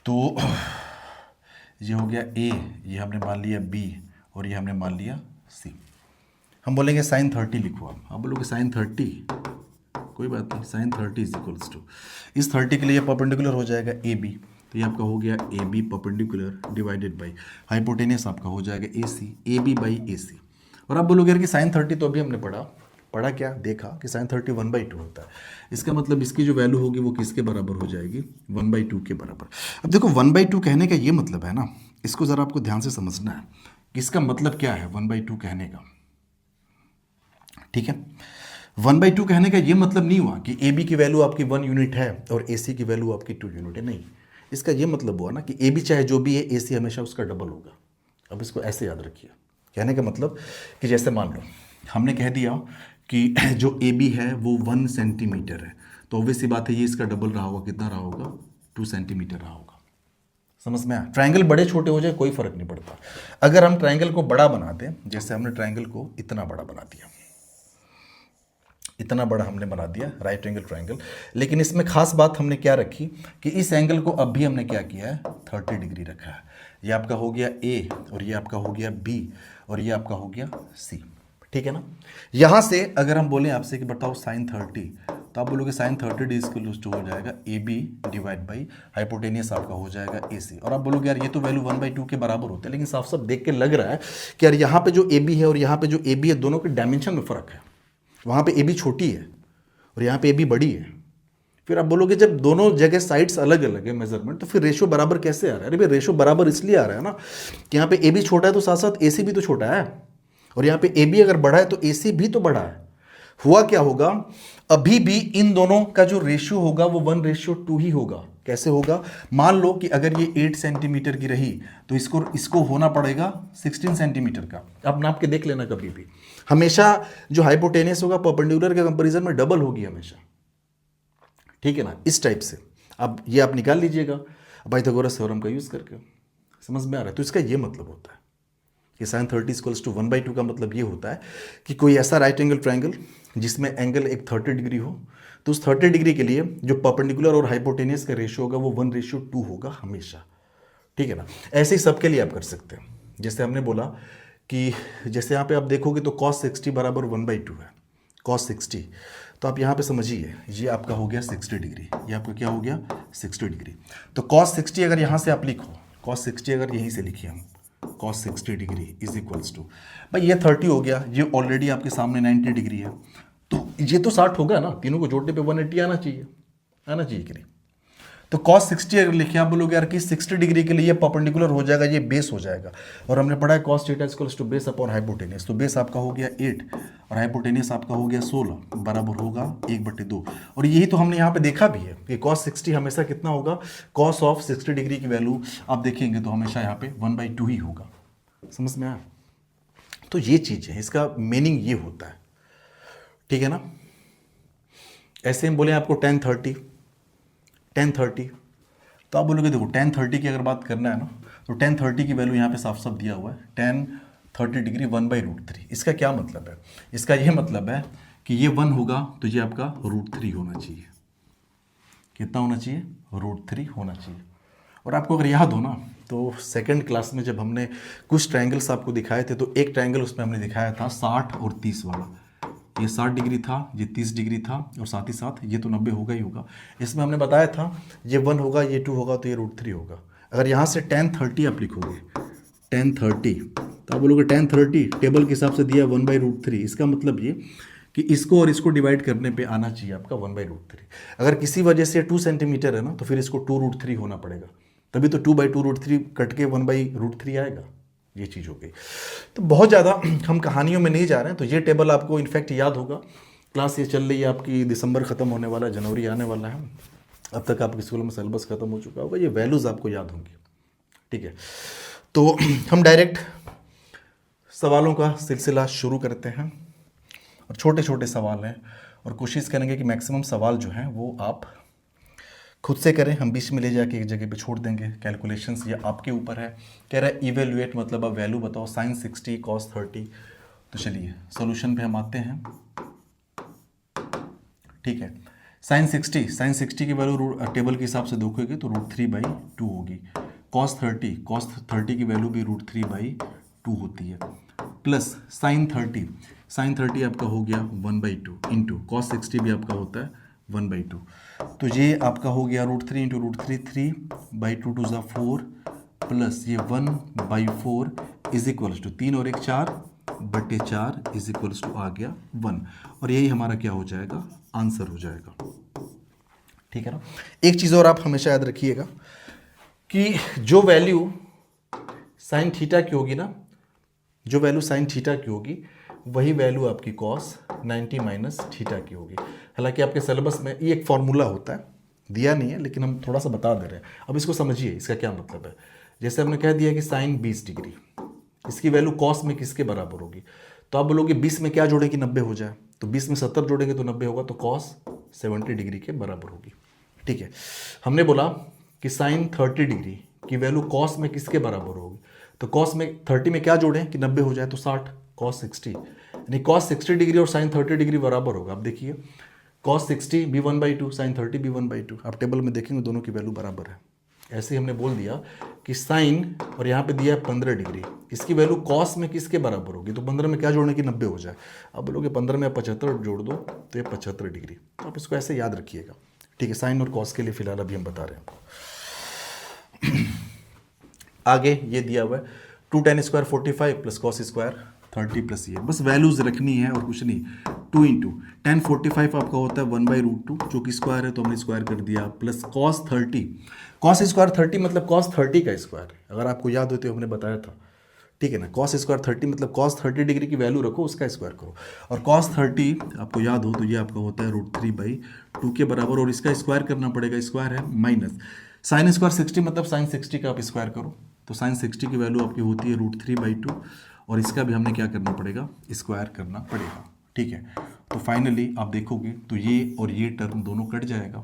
[SPEAKER 1] तो ये हो गया ए, ये हमने मान लिया बी, और ये हमने मान लिया सी। हम बोलेंगे साइन 30 लिखो, आप बोलोगे साइन 30, कोई बात नहीं, साइन 30 इज इक्वल्स टू, इस 30 के लिए परपेंडिकुलर हो जाएगा ए बी, तो ये आपका हो गया A B perpendicular divided by hypotenuse आपका हो जाएगा A C, A B by ए सी। और आप बोलोगे यार कि साइन 30 तो अभी हमने पढ़ा क्या, देखा कि साइन 30 1/2 होता है। इसका मतलब इसकी जो वैल्यू होगी वो किसके बराबर हो जाएगी, 1/2 के बराबर। अब देखो 1/2 कहने का ये मतलब है ना, इसको ज़रा आपको ध्यान से समझना है कि इसका मतलब क्या है 1/2 कहने का, ठीक है। 1/2 कहने का ये मतलब नहीं हुआ कि ए बी की वैल्यू आपकी 1 यूनिट है और ए सी की वैल्यू आपकी 2 यूनिट है, नहीं। इसका ये मतलब हुआ ना कि ए बी चाहे जो भी है, ए सी हमेशा उसका डबल होगा। अब इसको ऐसे याद रखिए, कहने का मतलब कि जैसे मान लो हमने कह दिया कि जो ए बी है वो 1 सेंटीमीटर है, तो ऑब्वियस सी बात है ये इसका डबल रहा होगा, कितना रहा होगा, 2 सेंटीमीटर रहा होगा। समझ में आया? ट्रायंगल बड़े छोटे हो जाए कोई फर्क नहीं पड़ता। अगर हम ट्रायंगल को बड़ा बना दें, जैसे हमने ट्रायंगल को इतना बड़ा बना दिया, इतना बड़ा हमने बना दिया राइट एंगल ट्रायंगल, लेकिन इसमें खास बात हमने क्या रखी कि इस एंगल को अब भी हमने क्या किया है, 30 डिग्री रखा है। ये आपका हो गया ए, और ये आपका हो गया बी, और ये आपका हो गया सी, ठीक है ना। यहां से अगर हम बोले आपसे कि बताओ साइन 30, तो आप बोलोगे साइन 30 डिग्री इक्वल हो जाएगा A B divide by hypotenuse आपका हो जाएगा ए सी। और आप बोलोगे यार ये तो वैल्यू 1/2 के बराबर होते हैं, लेकिन साफ साफ देख के लग रहा है कि यार यहाँ पे जो ए बी है और यहाँ पे जो ए बी है, दोनों के डायमेंशन में फर्क है। वहाँ पे ए बी छोटी है और यहाँ पे ए बी बड़ी है। फिर आप बोलोगे जब दोनों जगह साइड्स अलग अलग है मेजरमेंट, तो फिर रेशियो बराबर कैसे आ रहा है? अरे भाई रेशियो बराबर इसलिए आ रहा है ना कि यहाँ पे ए बी छोटा है तो साथ साथ ए सी भी तो छोटा है, और यहाँ पे ए बी अगर बड़ा है तो ए सी भी तो बड़ा है। हुआ क्या होगा, अभी भी इन दोनों का जो रेशियो होगा वो 1:2 ही होगा। कैसे होगा? मान लो कि अगर ये 8 सेंटीमीटर की रही तो इसको होना पड़ेगा 16 सेंटीमीटर का। आप नाप के देख लेना कभी भी, हमेशा जो हाइपोटेनियस होगा परपेंडिकुलर के कंपैरिजन में डबल होगी हमेशा, ठीक है ना। इस टाइप से अब ये आप निकाल लीजिएगा पाइथागोरस थ्योरम का यूज करके। समझ में आ रहा है? तो इसका ये मतलब होता है कि साइन 30 इक्वल्स टू 1/2 का मतलब ये होता है कि कोई ऐसा राइट एंगल ट्रायंगल जिसमें एंगल एक 30 डिग्री हो, तो उस 30 डिग्री के लिए जो परपेंडिकुलर और हाइपोटेनियस का रेशियो होगा वो 1:2 होगा हमेशा, ठीक है ना। ऐसे ही सबके लिए आप कर सकते हैं। जैसे हमने बोला कि जैसे यहाँ पे आप देखोगे तो cos 60 बराबर 1/2 है, cos 60। तो आप यहाँ पे समझिए ये आपका हो गया 60 डिग्री, ये आपका क्या हो गया 60 डिग्री। तो cos 60 अगर यहाँ से आप लिखो, cos 60 अगर यहीं से लिखिए हम, cos 60 degree is equals to, भाई ये 30 हो गया, ये ऑलरेडी आपके सामने 90 डिग्री है, तो ये तो 60 होगा ना, तीनों को जोड़ने पे 180 आना चाहिए कि नहीं। तो cos 60 अगर लिखे, आप बोलोगे यार कि 60 डिग्री के लिए ये परपेंडिकुलर हो जाएगा, ये बेस हो जाएगा, और हमने पढ़ा है cos theta equals to base upon hypotenuse. तो बेस आपका हो गया 8 और हाइपोटेनियस आपका हो गया 16 बराबर होगा 1/2। और यही तो हमने यहाँ पे देखा भी है कि cos 60 हमेशा कितना होगा, cos ऑफ 60 डिग्री की वैल्यू आप देखेंगे तो हमेशा यहाँ पे 1/2 ही होगा। समझ में आया? तो ये चीज़ है, इसका मीनिंग ये होता है, ठीक है ना। ऐसे हम बोले आपको tan 30, तो आप बोलोगे देखो tan 30 की अगर बात करना है ना, तो tan 30 की वैल्यू यहाँ पे साफ साफ दिया हुआ है, tan 30 डिग्री 1/√3। इसका क्या मतलब है? इसका ये मतलब है कि ये 1 होगा तो ये आपका √3 होना चाहिए। कितना होना चाहिए? √3 होना चाहिए। और आपको अगर याद हो ना, तो सेकंड क्लास में जब हमने कुछ ट्रायंगल्स आपको दिखाए थे, तो एक ट्रायंगल उसमें हमने दिखाया था 60 और 30 वाला। ये 60 डिग्री था, ये 30 डिग्री था, और साथ ही साथ ये तो 90 होगा ही होगा। इसमें हमने बताया था ये 1 होगा, ये 2 होगा, तो ये √3 होगा। अगर यहाँ से tan 30 आप लिखोगे, tan 30, तो आप बोलोगे tan 30 टेबल के हिसाब से दिया 1/√3। इसका मतलब ये कि इसको और इसको डिवाइड करने पे आना चाहिए आपका 1/√3। अगर किसी वजह से 2 सेंटीमीटर है ना, तो फिर इसको 2√3 होना पड़ेगा, तभी तो 2/2√3 कट के 1/√3 आएगा। ये चीज़ हो गई। तो बहुत ज़्यादा हम कहानियों में नहीं जा रहे हैं। तो ये टेबल आपको इनफैक्ट याद होगा। क्लास ये चल रही है आपकी, दिसंबर ख़त्म होने वाला है, जनवरी आने वाला है, अब तक आपके स्कूल में सिलेबस ख़त्म हो चुका होगा, ये वैल्यूज़ आपको याद होंगी। ठीक है, तो हम डायरेक्ट सवालों का सिलसिला शुरू करते हैं और छोटे छोटे सवाल हैं और कोशिश करेंगे कि मैक्सिमम सवाल जो हैं वो आप खुद से करें, हम बीच में ले जाके एक जगह पे छोड़ देंगे। कैलकुलेशंस ये आपके ऊपर है। कह रहा है इवेल्युएट मतलब अब वैल्यू बताओ sin 60 cos 30। तो चलिए सॉल्यूशन पे हम आते हैं। ठीक है, sin 60 की वैल्यू टेबल के हिसाब से देखोगे तो √3/2 होगी। cos 30 की वैल्यू भी √3/2 होती है। प्लस sin 30 आपका हो गया 1/2 इंटू cos 60 भी आपका होता है 1/2। तो ये आपका हो गया √3 इंटू √3 3/2 2 ज़ा 4 प्लस ये 1/4 इज इक्वल्स टू 3 और 1 4/4 इज इक्वल्स टू आ गया 1। और यही हमारा क्या हो जाएगा, आंसर हो जाएगा। ठीक है ना। एक चीज़ और आप हमेशा याद रखिएगा कि जो वैल्यू साइन थीटा की होगी ना, जो वैल्यू साइन थीटा की होगी वही वैल्यू आपकी कॉस 90 माइनस थीटा की होगी। हालांकि आपके सिलेबस में ये एक फॉर्मूला होता है, दिया नहीं है लेकिन हम थोड़ा सा बता दे रहे हैं। अब इसको समझिए, इसका क्या मतलब है। जैसे हमने कह दिया कि साइन 20 डिग्री, इसकी वैल्यू कॉस में किसके बराबर होगी। तो आप बोलोगे 20 में क्या जोड़े कि 90 हो जाए, तो 20 में 70 जोड़ेंगे तो 90 होगा, तो कॉस 70 डिग्री के बराबर होगी। ठीक है, हमने बोला कि साइन 30 डिग्री की वैल्यू कॉस में किसके बराबर होगी, तो कॉस में 30 में क्या जोड़ें कि 90 हो जाए, तो 60 कॉस 60, यानी कॉस 60 डिग्री और साइन 30 डिग्री बराबर होगा। अब देखिए कॉस 60 भी 1/2, साइन 30 भी 1/2। आप टेबल में देखेंगे दोनों की वैल्यू बराबर है। ऐसे ही हमने बोल दिया कि साइन, और यहाँ पे दिया है 15 डिग्री, इसकी वैल्यू कॉस में किसके बराबर होगी, तो 15 में क्या जोड़ने की 90 हो जाए। अब बोलोगे 15 में 75 जोड़ दो तो ये 75 डिग्री। तो आप इसको ऐसे याद रखिएगा। ठीक है, साइन और कॉस के लिए फिलहाल अभी हम बता रहे हैं आपको। आगे ये दिया हुआ है 2 tan square 45 plus cos square 30 plus ये, बस वैल्यूज रखनी है और कुछ नहीं। 2 इंटू tan 45 आपका होता है 1/√2, जो कि स्क्वायर है तो हमने स्क्वायर कर दिया, प्लस कॉस 30, कॉस स्क्वायर 30 मतलब कॉस 30 का स्क्वायर, अगर आपको याद होते हमने बताया था। ठीक है ना, कॉस स्क्वायर 30 मतलब कॉस 30 डिग्री की वैल्यू रखो, उसका स्क्वायर करो। और कॉस 30 आपको याद हो तो ये आपका होता है √3/2 के बराबर, और इसका स्क्वायर करना पड़ेगा, स्क्वायर है माइनस साइन स्क्वायर 60 मतलब साइन 60 का आप स्क्वायर करो, तो साइन 60 की वैल्यू आपकी होती है √3/2, और इसका भी हमने क्या करना पड़ेगा, स्क्वायर करना पड़ेगा। ठीक है, तो फाइनली आप देखोगे तो ये और ये टर्म दोनों कट जाएगा,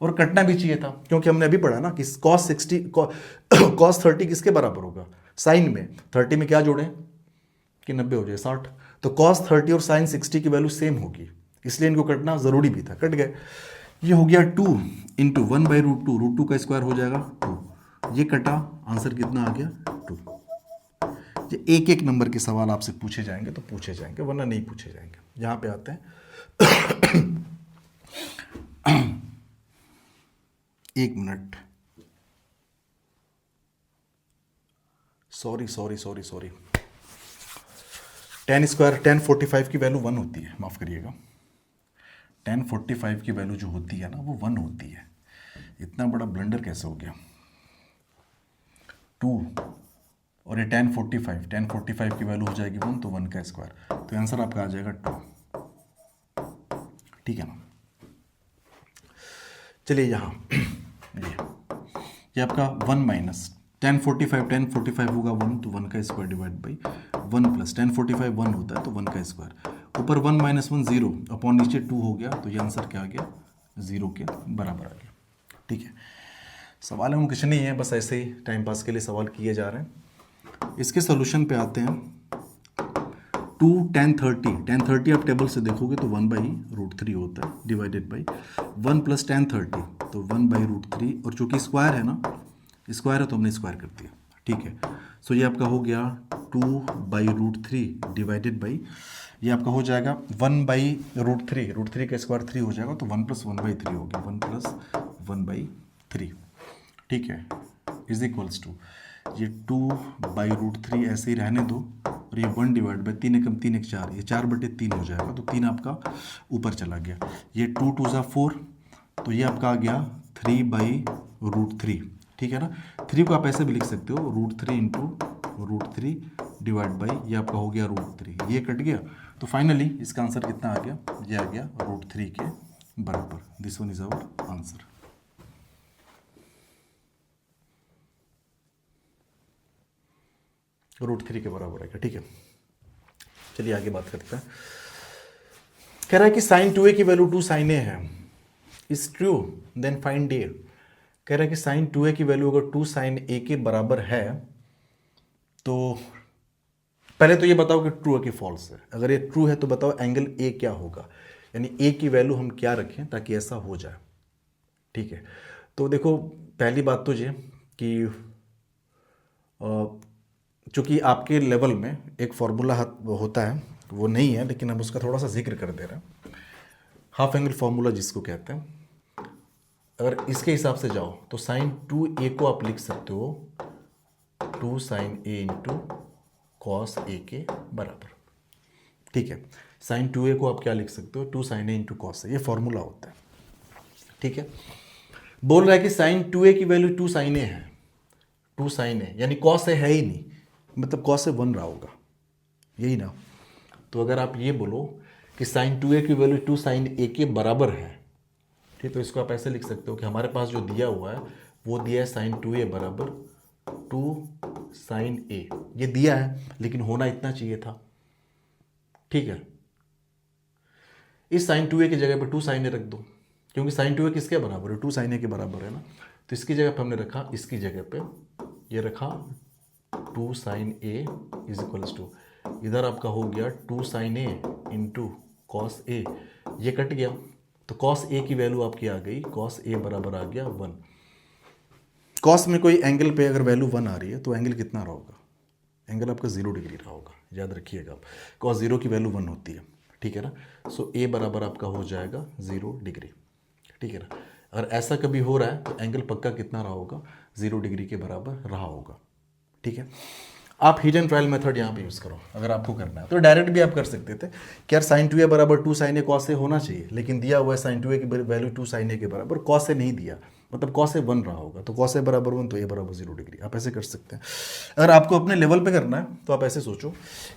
[SPEAKER 1] और कटना भी चाहिए था क्योंकि हमने अभी पढ़ा ना कि कॉस 30 किसके बराबर होगा, साइन में 30 में क्या जोड़ें कि 90 हो जाए 60, तो कॉस 30 और साइन 60 की वैल्यू सेम होगी, इसलिए इनको कटना ज़रूरी भी था, कट गए। ये हो गया 2 इंटू 1/√2, √2 का स्क्वायर हो जाएगा 2, ये कटा, आंसर कितना आ गया 2। ये एक एक नंबर के सवाल आपसे पूछे जाएंगे तो पूछे जाएंगे, वरना नहीं पूछे जाएंगे। यहाँ पे आते हैं। एक minute, sorry, tan square tan 45 की वैल्यू 1 होती है, माफ़ करिएगा, tan 45 की वैल्यू जो होती है ना वो 1 होती है। इतना बड़ा ब्लंडर कैसे हो गया, 2 और ये tan 45 की वैल्यू हो जाएगी 1, तो 1 का स्क्वायर, तो आंसर आपका आ जाएगा 2। ठीक है ना। चलिए यहाँ ये आपका 1 माइनस tan 45 होगा 1, तो 1 का square divide by 1 plus tan 45 1 होता है तो 1 का स्क्वायर, ऊपर 1 माइनस 1 0 अपॉन नीचे 2 हो गया, तो ये आंसर क्या आ गया, 0 के बराबर आ गया। ठीक है, सवाल में कुछ नहीं है, बस ऐसे ही टाइम पास के लिए सवाल किए जा रहे हैं। इसके सोल्यूशन पे आते हैं। 2 tan 30 आप टेबल से देखोगे तो 1/√3 होता है, डिवाइडेड बाई 1 प्लस tan 30 तो 1/√3, और चूँकि स्क्वायर है ना, स्क्वायर है तो हमने स्क्वायर कर दिया। ठीक है, सो ये आपका हो गया 2/√3 डिवाइडेड बाई, ये आपका हो जाएगा 1/√3, √3 का स्क्वायर 3 हो जाएगा, तो 1 + 1/3 हो गया, 1 + 1/3। ठीक है, इज इक्वल्स टू ये 2/√3 ऐसे ही रहने दो, और ये 1 डिवाइड बाई 3 एकम 3 1 4, ये 4/3 हो जाएगा, तो 3 आपका ऊपर चला गया। ये 2 2 ज़ा 4, तो ये आपका आ गया 3/√3। ठीक है ना, 3 को आप ऐसे भी लिख सकते हो √3 इंटू √3 डिवाइड बाई ये आपका हो गया √3, ये कट गया। तो फाइनली इसका आंसर कितना आ गया, ये आ गया √3 के बराबर। This one is our answer. √3 के बराबर आएगा, ठीक है। चलिए आगे बात करते हैं। कह रहा है कि sin 2a की वैल्यू 2 sin a है, is true, then find a। कह रहा है कि sin 2a की वैल्यू अगर 2 sin a के बराबर है तो पहले तो ये बताओ कि ट्रू है कि फॉल्स है। अगर ये ट्रू है तो बताओ एंगल a क्या होगा, यानी a की वैल्यू हम क्या रखें ताकि ऐसा हो जाए, ठीक है। तो देखो पहली बात तो ये कि चूंकि आपके लेवल में एक फॉर्मूला होता है, वो नहीं है लेकिन हम उसका थोड़ा सा जिक्र कर दे रहे हैं। हाफ एंगल फॉर्मूला जिसको कहते हैं, अगर इसके हिसाब से जाओ तो sin 2a को आप लिख सकते हो 2 sin a into cos a के बराबर, ठीक है। sin 2a को आप क्या लिख सकते हो, 2 sin a into cos a, ये फॉर्मूला होता है, ठीक है। बोल रहा है कि sin 2a की वैल्यू 2 sin a है, 2 sin a यानी cos a है ही नहीं, मतलब cos a 1 रहा होगा, यही ना। तो अगर आप ये बोलो कि sin 2a की वैल्यू 2 sin a के बराबर है, ठीक, तो इसको आप ऐसे लिख सकते हो कि हमारे पास जो दिया हुआ है वो दिया है sin 2a बराबर 2 sin a, ये दिया है लेकिन होना इतना चाहिए था, ठीक है। इस sin 2a की जगह पे 2 sin a रख दो, क्योंकि sin 2a किसके बराबर है, 2 sin a के बराबर है ना। तो इसकी जगह पे हमने रखा, इसकी जगह पे ये रखा 2 sin a is equals to, इधर आपका हो गया 2 sin a into cos a, ये कट गया तो cos a की वैल्यू आपकी आ गई, cos a बराबर आ गया 1। cos में कोई एंगल पे अगर वैल्यू 1 आ रही है तो एंगल कितना रहा होगा, एंगल आपका 0 डिग्री रहा होगा, याद रखिएगा आप। cos 0 की वैल्यू 1 होती है, ठीक है ना। सो a बराबर आपका हो जाएगा 0 डिग्री, ठीक है ना। अगर ऐसा कभी हो रहा है तो एंगल पक्का कितना रहा होगा, 0 डिग्री के बराबर रहा होगा, ठीक है। आप हिट एंड ट्रायल मेथड यहाँ पे यूज़ करो अगर आपको करना है, तो डायरेक्ट भी आप कर सकते थे कि यार sin 2a बराबर 2 sin a cos a होना चाहिए, लेकिन दिया हुआ है sin 2a की वैल्यू 2 sin a के बराबर, cos a नहीं दिया, मतलब cos a 1 रहा होगा, तो cos a बराबर 1 तो a बराबर 0 डिग्री, आप ऐसे कर सकते हैं। अगर आपको अपने लेवल पे करना है तो आप ऐसे सोचो,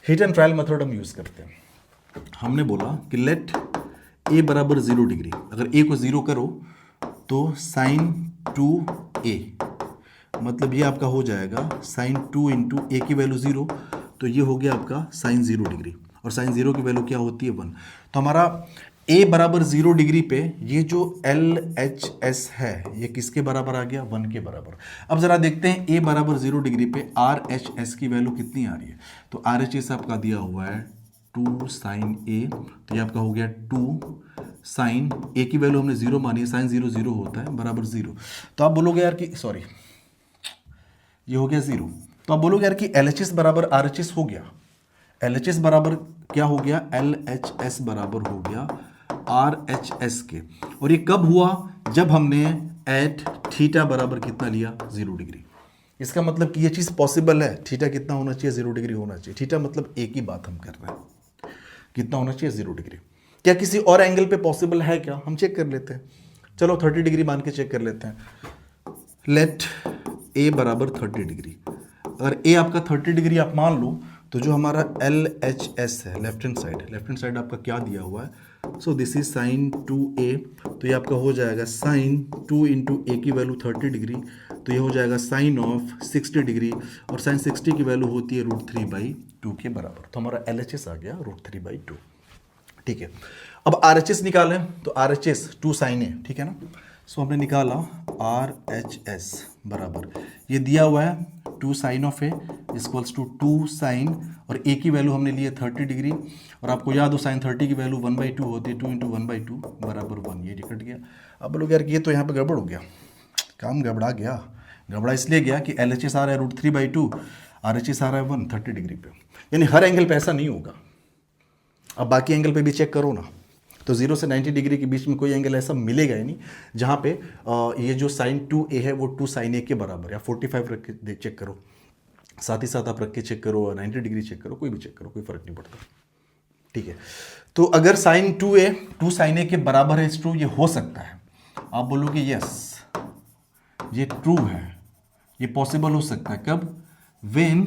[SPEAKER 1] हिट एंड ट्रायल मेथड हम यूज़ करते हैं। हमने बोला कि लेट a बराबर 0 डिग्री, अगर a को 0 करो तो sin 2a, मतलब ये आपका हो जाएगा sin 2 इंटू ए की वैल्यू 0, तो ये हो गया आपका sin 0 डिग्री, और sin 0 की वैल्यू क्या होती है 1। तो हमारा a बराबर 0 डिग्री पे ये जो LHS है ये किसके बराबर आ गया, 1 के बराबर। अब ज़रा देखते हैं a बराबर 0 डिग्री पे RHS की वैल्यू कितनी आ रही है। तो RHS आपका दिया हुआ है 2 sin a, तो ये आपका हो गया 2 sin a की वैल्यू हमने 0 मानी है, sin 0 0 होता है बराबर 0। तो आप बोलोगे यार कि सॉरी ये हो गया 0, तो आप बोलोगे यार कि LHS बराबर RHS हो गया, LHS बराबर क्या हो गया, LHS बराबर हो गया RHS के, और ये कब हुआ, जब हमने एट थीटा बराबर कितना लिया, 0 डिग्री। इसका मतलब कि ये चीज़ पॉसिबल है, थीटा कितना होना चाहिए, 0 डिग्री होना चाहिए। थीटा मतलब एक ही बात हम कर रहे हैं, कितना होना चाहिए, 0 डिग्री। क्या किसी और एंगल पे पॉसिबल है क्या, हम चेक कर लेते हैं। चलो 30 डिग्री मान के चेक कर लेते हैं। लेट a बराबर 30 डिग्री, अगर a आपका 30 डिग्री आप मान लो, तो जो हमारा LHS है लेफ्ट हैंड साइड आपका क्या दिया हुआ है, सो दिस इज sin 2a, तो ये आपका हो जाएगा sin 2 इंटू ए की वैल्यू 30 डिग्री, तो ये हो जाएगा sin ऑफ 60 डिग्री, और sin 60 की वैल्यू होती है √3/2 के बराबर। तो हमारा LHS आ गया √3/2, ठीक है। अब RHS निकालें, तो RHS 2 sin a, ठीक है ना। सो हमने निकाला RHS बराबर, ये दिया हुआ है 2 sin of a equals to 2 sin, और a की वैल्यू हमने ली है 30 डिग्री, और आपको याद हो sin 30 की वैल्यू 1/2 होती है, 2 इंटू 1/2 बराबर 1, ये कट गया। अब बोलोगे यार कि ये तो यहाँ पे गड़बड़ हो गया, काम गड़बड़ा गया। गड़बड़ा इसलिए गया कि LHS आ रहा है √3/2, RHS आ रहा है 1 30 डिग्री पे, यानी हर एंगल पे ऐसा नहीं होगा। अब बाकी एंगल पे भी चेक करो ना, तो 0 से 90 डिग्री के बीच में कोई एंगल ऐसा मिलेगा ही नहीं जहाँ पे ये जो sin 2a है वो 2 sin a के बराबर, या 45 रख के चेक करो, साथ ही साथ आप रख के चेक करो, 90 डिग्री चेक करो, कोई भी चेक करो, कोई फर्क नहीं पड़ता, ठीक है। तो अगर sin 2a 2 sin a के बराबर है, इट्स ट्रू, ये हो सकता है। आप बोलोगे यस ये ट्रू है, ये पॉसिबल हो सकता है, कब, वेन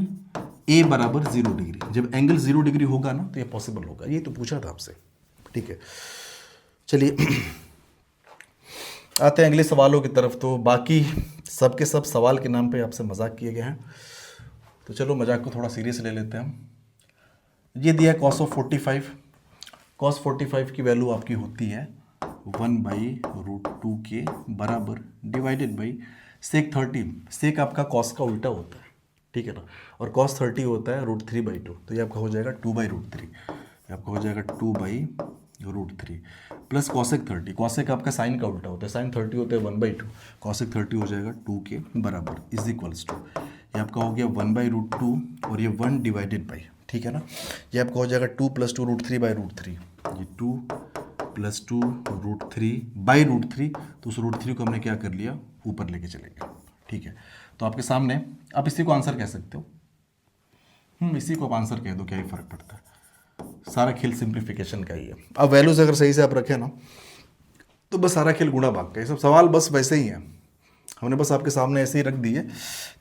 [SPEAKER 1] ए बराबर 0 डिग्री। जब एंगल 0 डिग्री होगा ना तो ये पॉसिबल होगा, ये तो पूछा था आपसे, ठीक है। चलिए आते हैं अगले सवालों की तरफ। तो बाकी सब के सब सवाल के नाम पे आपसे मजाक किए गए हैं, तो चलो मजाक को थोड़ा सीरियस ले लेते हैं हम। ये दिया है cos ऑफ 45। cos 45 की वैल्यू आपकी होती है 1/√2 के बराबर डिवाइडेड बाई सेक 30। सेक आपका cos का उल्टा होता है, ठीक है ना, और cos 30 होता है √3/2, तो ये आपका हो जाएगा 2/√3। ये आपका हो जाएगा 2/√3 प्लस कॉसेक 30। कॉसेक आपका साइन का उल्टा होता है, साइन 30 होता है 1/2, कॉसेक 30 हो जाएगा 2 के बराबर इज इक्वल्स टू, ये आपका हो गया 1/√2 और ये 1 डिवाइडेड बाई, ठीक है ना, ये आपका हो जाएगा 2 + 2 √3/√3। ये 2 + 2 √3/√3, तो उस √3 को हमने क्या कर लिया, ऊपर लेके चले गए, ठीक है। तो आपके सामने आप इसी को आंसर कह सकते हो, इसी को आप आंसर कह दो, क्या ही फर्क पड़ता है, सारा खेल सिंप्लीफिकेशन का ही है। अब वैल्यूज अगर सही से आप रखें ना तो बस सारा खेल गुणा भाग का, ये सब सवाल बस वैसे ही हैं, हमने बस आपके सामने ऐसे ही रख दिए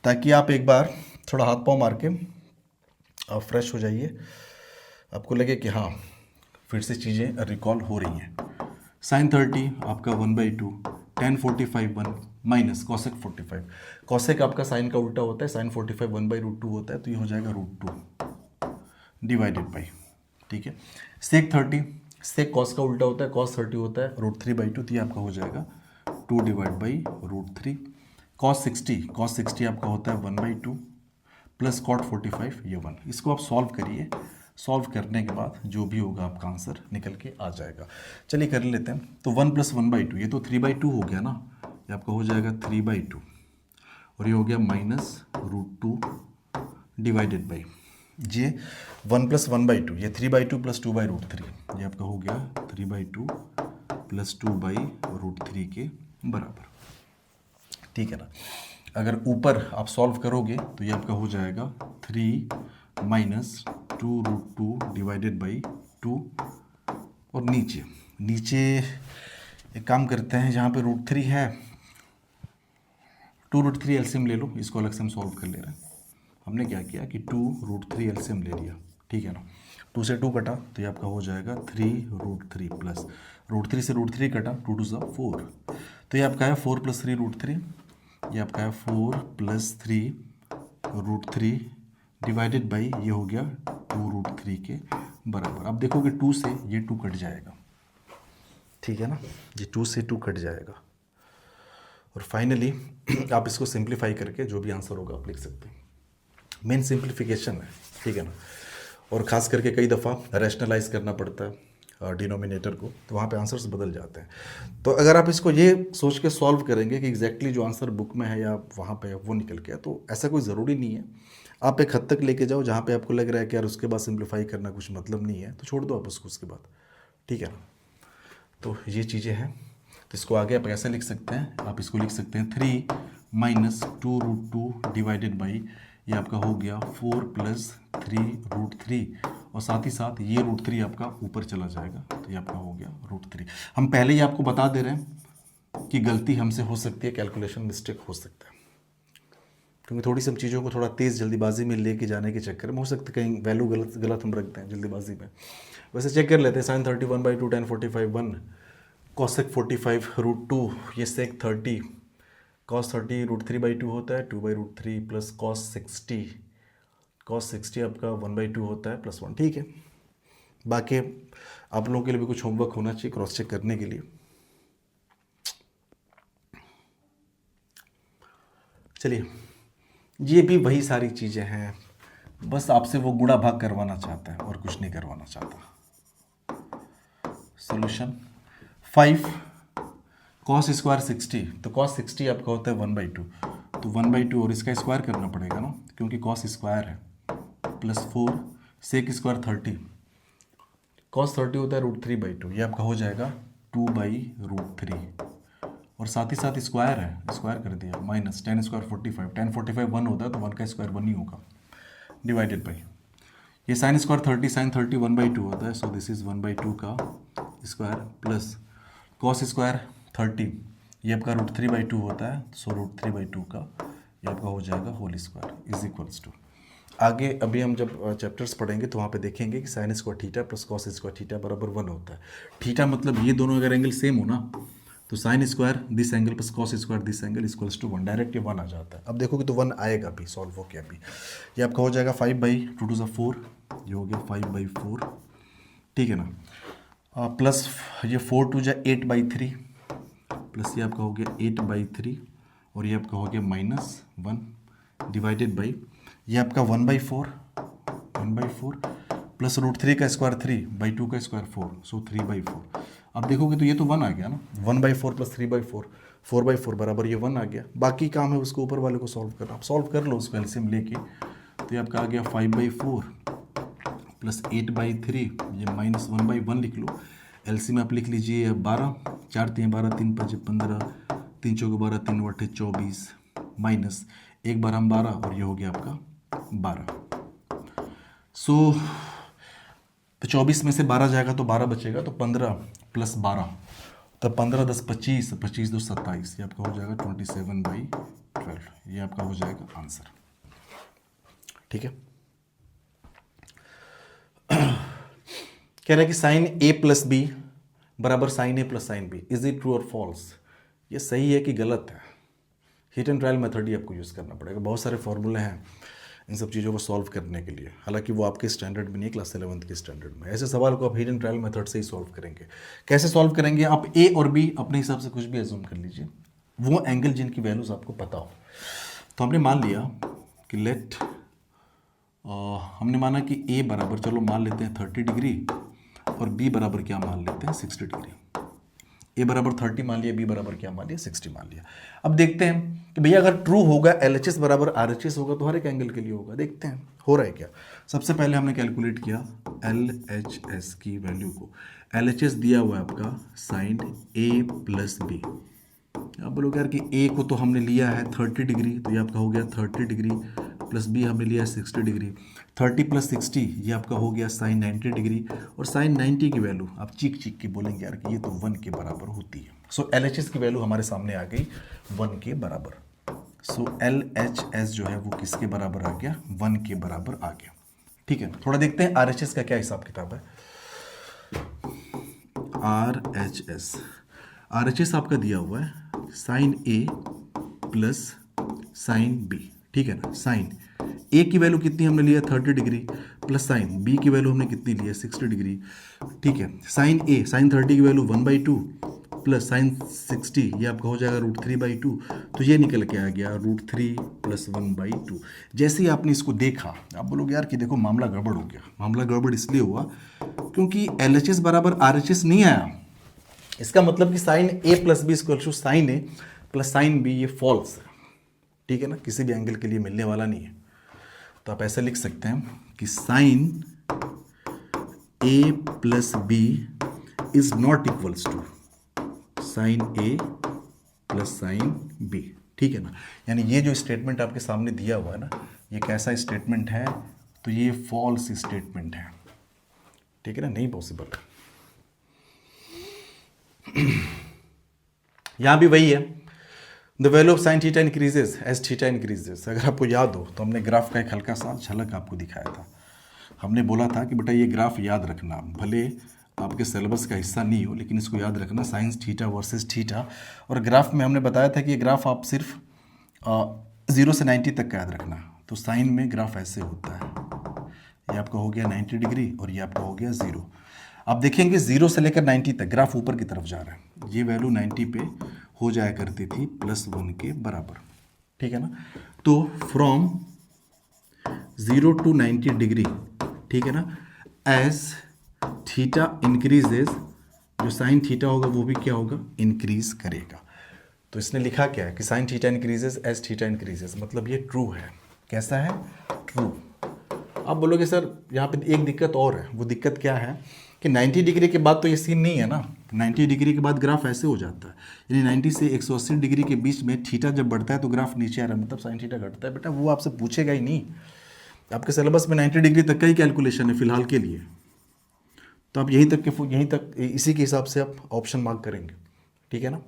[SPEAKER 1] ताकि आप एक बार थोड़ा हाथ पांव मार के फ्रेश हो जाइए, आपको लगे कि हाँ फिर से चीज़ें रिकॉल हो रही हैं। साइन 30 आपका 1/2, tan 45 1 माइनस कॉसेक 45। कॉसेक आपका साइन का उल्टा होता है, साइन 45 1/√2 होता है, तो ये हो जाएगा √2 डिवाइडेड बाई, ठीक है। सेक 30, सेक कॉस का उल्टा होता है, कॉस 30 होता है √3/2, तो ये आपका हो जाएगा 2 डिवाइड बाई √3। कॉस 60 आपका होता है 1/2 प्लस कॉट 45 ये 1। इसको आप सॉल्व करिए, सॉल्व करने के बाद जो भी होगा आपका आंसर निकल के आ जाएगा। चलिए कर लेते हैं। तो 1 + 1/2, ये तो 3/2 हो गया ना, ये आपका हो जाएगा 3/2 और ये हो गया -√2 डिवाइडेड बाई ये 1 + 1/2, ये 3/2 + 2/√3, ये आपका हो गया 3/2 + 2/√3 के बराबर, ठीक है ना। अगर ऊपर आप सॉल्व करोगे तो ये आपका हो जाएगा 3 - 2√2 डिवाइडेड बाई 2, और नीचे एक काम करते हैं, जहाँ पे √3 है 2√3 एलसीएम ले लो, इसको अलग से हम सॉल्व कर ले रहे हैं। हमने क्या किया कि 2√3 एलसीएम ले लिया, ठीक है ना, 2 से 2 कटा तो ये आपका हो जाएगा 3√3 प्लस √3 से √3 कटा, 2 × 2 = 4, तो ये आपका है 4 + 3 √3, ये आपका है 4 + 3 √3 डिवाइडेड बाई ये हो गया 2√3 के बराबर। अब देखोगे 2 से ये 2 कट जाएगा, ठीक है ना, ये 2 से 2 कट जाएगा, और फाइनली आप इसको सिंप्लीफाई करके जो भी आंसर होगा आप लिख सकते हैं। मेन सिंप्लीफिकेशन है, ठीक है ना, और ख़ास करके कई दफ़ा रैशनलाइज करना पड़ता है डिनोमिनेटर को, तो वहाँ पे आंसर्स बदल जाते हैं। तो अगर आप इसको ये सोच के सॉल्व करेंगे कि एग्जैक्टली जो आंसर बुक में है या वहाँ पे वो निकल गया, तो ऐसा कोई ज़रूरी नहीं है। आप एक हद तक लेके जाओ जहाँ पे आपको लग रहा है कि यार उसके बाद सिंप्लीफाई करना कुछ मतलब नहीं है, तो छोड़ दो आप उसको उसके बाद, ठीक है ना। तो ये चीज़ें हैं, तो इसको आगे आप ऐसे लिख सकते हैं, आप इसको लिख सकते हैं 3 - 2√2 डिवाइडेड बाई ये आपका हो गया 4 + 3√3, और साथ ही साथ ये √3 आपका ऊपर चला जाएगा, तो ये आपका हो गया √3। हम पहले ही आपको बता दे रहे हैं कि गलती हमसे हो सकती है, कैलकुलेशन मिस्टेक हो सकता है, क्योंकि थोड़ी सी चीज़ों को थोड़ा तेज़ जल्दीबाजी में लेके जाने के चक्कर में हो सकता है कहीं वैल्यू गलत हम रखते हैं जल्दीबाजी में। वैसे चेक कर लेते हैं, साइन 30 1/2, tan 45 1, कॉसेक 45 √2, ये सेक 30, cos 30 √3/2 होता है 2/√3 प्लस cos 60 आपका 1/2 होता है +1, ठीक है। बाकी आप लोगों के लिए भी कुछ होमवर्क होना चाहिए क्रॉस चेक करने के लिए। चलिए, ये भी वही सारी चीज़ें हैं, बस आपसे वो गुणा भाग करवाना चाहता है और कुछ नहीं करवाना चाहता। सॉल्यूशन 5 cos स्क्वायर 60, तो cos 60 आपका होता है 1/2, तो 1/2 और इसका स्क्वायर करना पड़ेगा ना, क्योंकि cos स्क्वायर है, +4 सेक स्क्वायर 30, cos 30 होता है √3/2, ये आपका हो जाएगा 2/√3, और साथ ही साथ स्क्वायर है, स्क्वायर कर दिया, माइनस tan स्क्वायर 45, tan 45 1 होता है, तो 1 का स्क्वायर 1 ही होगा, डिवाइडेड बाई ये साइन स्क्वायर 30, साइन 30 1/2 होता है, सो दिस इज 1/2 का स्क्वायर प्लस cos स्क्वायर 30, ये आपका √3/2 होता है, सो √3/2 का ये आपका हो जाएगा whole square is equals to. आगे अभी हम जब चैप्टर्स पढ़ेंगे तो वहाँ पे देखेंगे कि sine square theta plus cos square theta बराबर 1 होता है। थीटा मतलब ये दोनों अगर एंगल सेम हो ना तो sine square this angle plus cos square this angle equals to 1, direct ये 1 आ जाता है। अब देखोगे तो 1 आएगा भी, सॉल्व हो गया अभी। ये आपका हो जाएगा 5/2 ये हो गया 5/4, ठीक है ना। प्लस ये 4 × 2 = 8/3 प्लस ये आपका हो गया 8/3 और ये आपका हो गया -1 डिवाइडेड बाई ये आपका 1/4 प्लस √3 का स्क्वायर 3/2 का स्क्वायर 4 सो 3/4। अब देखोगे तो ये तो 1 आ गया ना, 1/4 प्लस 3/4 4/4 बराबर ये 1 आ गया। बाकी काम है उसको ऊपर वाले को सॉल्व करना, आप सॉल्व कर लो उसको एलसीएम लेके। तो ये आपका आ गया 5/4 प्लस 8/3 ये -1/1 लिख लो। एलसीएम आप लिख लीजिए 12, 4 × 3 = 12, 3 × 5 = 15, 3 × 4 = 12, 3 × 8 = 24 माइनस एक बार हम 12 और ये हो गया आपका 12। सो तो 24 में से 12 जाएगा तो 12 बचेगा, तो 15 + 12 तो 15 × 10 = 25, 25 × 2 = 27, ये आपका हो जाएगा 27/12, ये आपका हो जाएगा आंसर। ठीक है। कह रहा है कि साइन A + B बराबर sine A + sine B, is it true और फॉल्स? ये सही है कि गलत है? हिट एंड ट्रायल मेथड ही आपको यूज़ करना पड़ेगा। बहुत सारे फॉर्मूले हैं इन सब चीज़ों को सॉल्व करने के लिए, हालांकि वो आपके स्टैंडर्ड में नहीं, क्लास 11th के स्टैंडर्ड में। ऐसे सवाल को आप हिट एंड ट्रायल मेथड से ही सॉल्व करेंगे। कैसे सॉल्व करेंगे? आप A और B अपने हिसाब से कुछ भी एज्यूम कर लीजिए, वो एंगल जिनकी वैल्यूज आपको पता हो। तो हमने मान लिया कि हमने माना कि A बराबर, चलो मान लेते हैं 30 डिग्री और B बराबर क्या मान लेते हैं 60 डिग्री। A बराबर 30 मान लिया, B बराबर क्या मान लिया 60 मान लिया। अब देखते हैं कि भैया अगर ट्रू होगा LHS बराबर RHS होगा तो हर एक एंगल के लिए होगा। देखते हैं हो रहा है क्या। सबसे पहले हमने कैलकुलेट किया LHS की वैल्यू को। LHS दिया हुआ है आपका साइन A + B। अब बोलोगे यार कि A को तो हमने लिया है 30 डिग्री, तो ये आपका हो गया 30 डिग्री प्लस B हमने लिया है 60 डिग्री। 30 + 60 ये आपका हो गया साइन 90 डिग्री। और साइन 90 की वैल्यू आप चीख चीख के बोलेंगे यार कि ये तो 1 के बराबर होती है। सो LHS की वैल्यू हमारे सामने आ गई 1 के बराबर। सो LHS जो है वो किसके बराबर आ गया? 1 के बराबर आ गया। ठीक है, थोड़ा देखते हैं RHS का क्या हिसाब किताब है। RHS आपका दिया हुआ है साइन A + साइन B, ठीक है ना। साइन A की वैल्यू कितनी हमने लिया 30 डिग्री प्लस साइन B की वैल्यू हमने कितनी ली है 60 डिग्री, ठीक है। साइन A साइन 30 की वैल्यू 1/2 प्लस साइन 60 ये आपका हो जाएगा √3/2, तो ये निकल के आ गया √3 + 1/2। जैसे ही आपने इसको देखा आप बोलोगे यार कि देखो मामला गड़बड़ हो गया। मामला गड़बड़ इसलिए हुआ क्योंकि LHS बराबर RHS नहीं आया। इसका मतलब कि sine A + B = sine A + sine B, ये फॉल्स है। ठीक है ना, किसी भी एंगल के लिए मिलने वाला नहीं है। तो आप ऐसे लिख सकते हैं कि sine A + B is not equals to sine A + sine B, ठीक है ना। यानी ये जो स्टेटमेंट आपके सामने दिया हुआ है ना, ये कैसा स्टेटमेंट है? तो ये फॉल्स स्टेटमेंट है, ठीक है ना, नहीं पॉसिबल। यहां भी वही है, the value of sine theta increases as theta increases. अगर आपको याद हो तो हमने ग्राफ का एक हल्का सा झलक आपको दिखाया था। हमने बोला था कि बेटा ये ग्राफ याद रखना, भले आपके सिलेबस का हिस्सा नहीं हो लेकिन इसको याद रखना, साइंस थीटा वर्सेस थीटा। और ग्राफ में हमने बताया था कि ये ग्राफ आप सिर्फ 0 से 90 तक का याद रखना। तो साइन में ग्राफ ऐसे होता है, ये आपका हो गया 90 डिग्री और ये आपका हो गया 0। आप देखेंगे 0 से लेकर 90 तक ग्राफ ऊपर की तरफ जा रहा है। ये वैल्यू 90 पे हो जाया करती थी +1 के बराबर, ठीक है ना। तो फ्रॉम 0 to 90 डिग्री, ठीक है ना, एज थीटा इंक्रीजेज, जो साइन थीटा होगा वो भी क्या होगा? इंक्रीज करेगा। तो इसने लिखा क्या है कि sine theta increases as theta increases, मतलब ये ट्रू है। कैसा है? ट्रू। आप बोलोगे सर यहाँ पे एक दिक्कत और है, वो दिक्कत क्या है कि 90 डिग्री के बाद तो ये सीन नहीं है ना। 90 डिग्री के बाद ग्राफ ऐसे हो जाता है, यानी 90 से 180 डिग्री के बीच में थीटा जब बढ़ता है तो ग्राफ नीचे आ रहा है, मतलब साइन थीटा घटता है। बेटा वो आपसे पूछेगा ही नहीं, आपके सिलेबस में 90 डिग्री तक का ही कैलकुलेशन है फिलहाल के लिए। तो आप यहीं तक इसी के हिसाब से आप ऑप्शन मार्क करेंगे, ठीक है ना।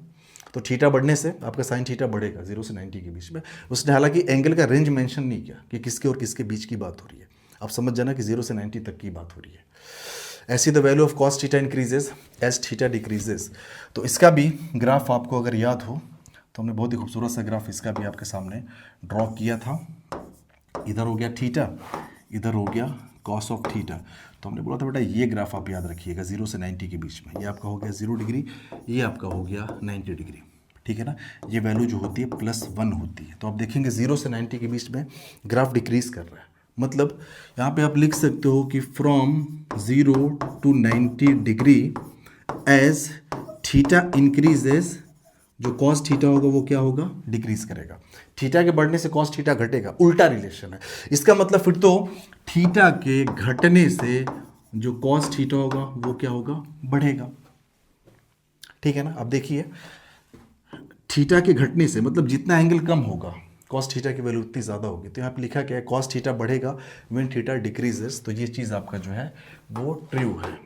[SPEAKER 1] तो थीटा बढ़ने से आपका साइन थीटा बढ़ेगा 0 से 90 के बीच में। उसने हालांकि एंगल का रेंज मेंशन नहीं किया कि किसके और किसके बीच की बात हो रही है। आप समझ जाना कि 0 से 90 तक की बात हो रही है। ऐसी the value of cos theta increases as theta decreases. तो इसका भी ग्राफ आपको अगर याद हो तो हमने बहुत ही खूबसूरत सा ग्राफ इसका भी आपके सामने ड्रॉ किया था। इधर हो गया थीटा, इधर हो गया कॉस ऑफ थीटा। तो हमने बोला था बेटा ये ग्राफ आप याद रखिएगा 0 से 90 के बीच में। ये आपका हो गया 0 डिग्री, ये आपका हो गया 90 डिग्री, ठीक है ना। ये वैल्यू जो होती है +1 होती है। तो आप देखेंगे 0 से 90 के बीच में ग्राफ डिक्रीज कर रहा है। मतलब यहाँ पे आप लिख सकते हो कि from 0 to 90 degree as theta increases, जो कॉस थीटा होगा वो क्या होगा, डिक्रीज करेगा। थीटा के बढ़ने से कॉस थीटा घटेगा, उल्टा रिलेशन है। इसका मतलब फिर तो थीटा के घटने से जो कॉस थीटा होगा वो क्या होगा, बढ़ेगा, ठीक है ना। अब देखिए थीटा के घटने से मतलब जितना एंगल कम होगा कॉस थीटा की वैल्यू उतनी ज़्यादा होगी। तो यहाँ पे लिखा क्या है, कॉस थीटा बढ़ेगा व्हेन थीटा डिक्रीजेस। तो ये चीज़ आपका जो है वो ट्रू है।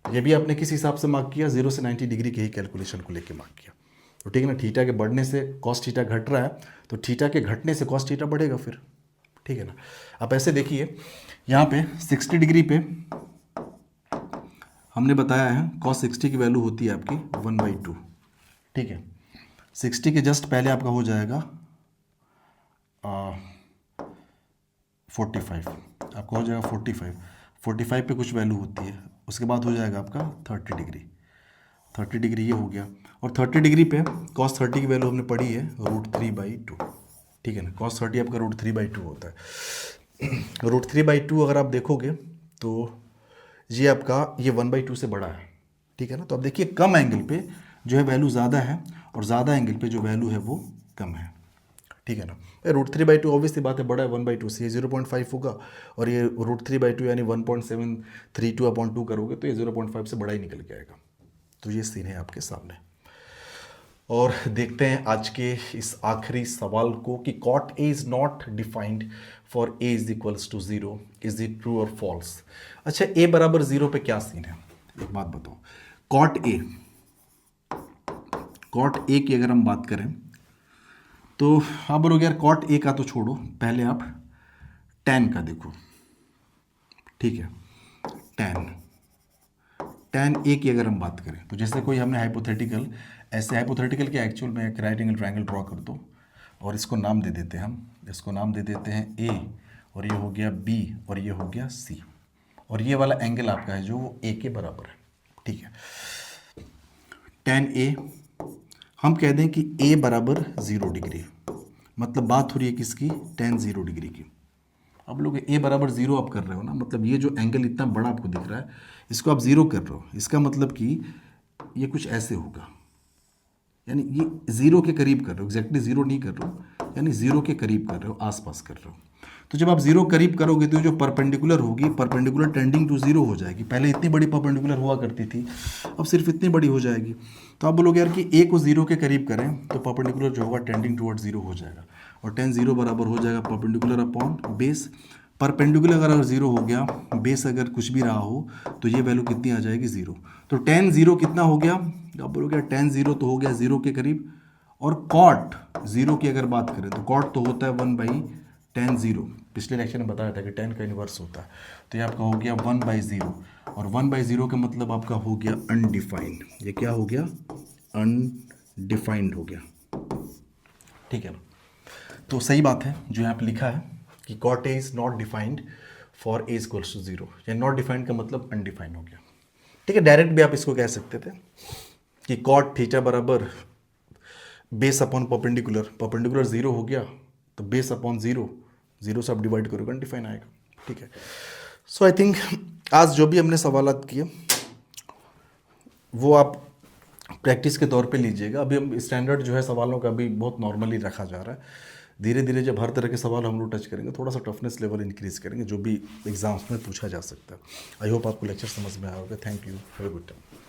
[SPEAKER 1] ये भी आपने किस हिसाब से मार्क किया, 0 से 90 डिग्री के ही कैलकुलेशन को लेके मार्क किया। तो ठीक है ना, थीटा के बढ़ने से कॉस थीटा घट रहा है तो थीटा के घटने से कॉस थीटा बढ़ेगा फिर, ठीक है ना। आप ऐसे देखिए यहाँ पे 60 डिग्री पे हमने बताया है कॉस 60 की वैल्यू होती है आपकी 1/2, ठीक है। 60 के जस्ट पहले आपका हो जाएगा 45, आपका हो जाएगा 45 पे कुछ वैल्यू होती है, उसके बाद हो जाएगा आपका 30 डिग्री। 30 डिग्री ये हो गया, और 30 डिग्री पे cos 30 की वैल्यू हमने पढ़ी है √3/2, ठीक है ना। cos 30 आपका √3/2 होता है। √3/2 अगर आप देखोगे तो ये आपका ये 1/2 से बड़ा है, ठीक है ना। तो अब देखिए कम एंगल पे जो है वैल्यू ज़्यादा है और ज़्यादा एंगल पे जो वैल्यू है वो कम है, ठीक है ना। √3/2 ऑब्वियसली बात है, बड़ा है 1/2 से, ये 0.5 होगा और ये √3/2 यानी 1.732/2 करोगे तो ये 0.5 से बड़ा ही निकल के आएगा। तो ये सीन है आपके सामने। और देखते हैं आज के इस आखिरी सवाल को कि cot A is not defined for A is equals to 0, is it true और फॉल्स। अच्छा A बराबर 0 पे क्या सीन है, एक बात बताओ। cot A की अगर हम बात करें तो आप बोलोगे यार cot A का तो छोड़ो, पहले आप tan का देखो, ठीक है। tan A की अगर हम बात करें तो जैसे कोई हमने हाइपोथेटिकल, ऐसे हाइपोथेटिकल के एक्चुअल में एक राइट एंगल ट्रायंगल ड्रॉ कर दो और इसको नाम दे देते हैं हम, इसको नाम दे देते हैं A, और ये हो गया B और ये हो गया C, और ये वाला एंगल आपका है जो वो A के बराबर है, ठीक है। tan A हम कह दें कि A बराबर 0 डिग्री, मतलब बात हो रही है किसकी, tan 0 डिग्री की। अब लोग A बराबर 0 आप कर रहे हो ना, मतलब ये जो एंगल इतना बड़ा आपको दिख रहा है इसको आप 0 कर रहे हो, इसका मतलब कि ये कुछ ऐसे होगा, यानी ये 0 के करीब कर रहे हो, एग्जैक्टली 0 नहीं कर रहे हो, यानी 0 के करीब कर रहे हो, आसपास कर रहे हो। तो जब आप 0 करीब करोगे तो जो परपेंडिकुलर होगी, परपेंडिकुलर टेंडिंग टू 0 हो जाएगी। पहले इतनी बड़ी परपेंडिकुलर हुआ करती थी, अब सिर्फ इतनी बड़ी हो जाएगी। तो आप बोलोगे यार कि A को 0 के करीब करें तो परपेंडिकुलर जो होगा टेंडिंग टुवर्ड 0 हो जाएगा, और tan 0 बराबर हो जाएगा परपेंडिकुलर अपॉन बेस। परपेंडिकुलर अगर 0 हो गया, बेस अगर कुछ भी रहा हो तो ये वैल्यू कितनी आ जाएगी, 0। तो tan 0 कितना हो गया, आप बोलोगे tan 0 तो हो गया 0 के करीब, और cot 0 की अगर बात करें तो cot तो होता है 1/tan 0। पिछले लेक्चर में बताया था कि tan का इन्वर्स होता है, तो ये आपका हो गया 1/0, और 1/0 का मतलब आपका हो गया अनडिफाइंड। ये क्या हो गया, अनडिफाइंड हो गया, ठीक है ना। तो सही बात है जो यहाँ पे लिखा है कि cot A is not defined for A equals to 0, या नॉट डिफाइंड का मतलब अनडिफाइंड हो गया, ठीक है। डायरेक्ट भी आप इसको कह सकते थे कि cot थीटा बराबर बेस अपॉन परपेंडिकुलर, परपेंडिकुलर 0 हो गया तो बेस अपॉन 0, 0 से आप डिवाइड करोगे अनडिफाइंड आएगा, ठीक है। सो आई थिंक आज जो भी हमने सवालात किए वो आप प्रैक्टिस के तौर पे लीजिएगा। अभी हम स्टैंडर्ड जो है सवालों का अभी बहुत नॉर्मली रखा जा रहा है। धीरे धीरे जब हर तरह के सवाल हम लोग टच करेंगे थोड़ा सा टफनेस लेवल इंक्रीज करेंगे, जो भी एग्जाम्स में पूछा जा सकता है। आई होप आपको लेक्चर समझ में आया होगा। Thank you, have a good time.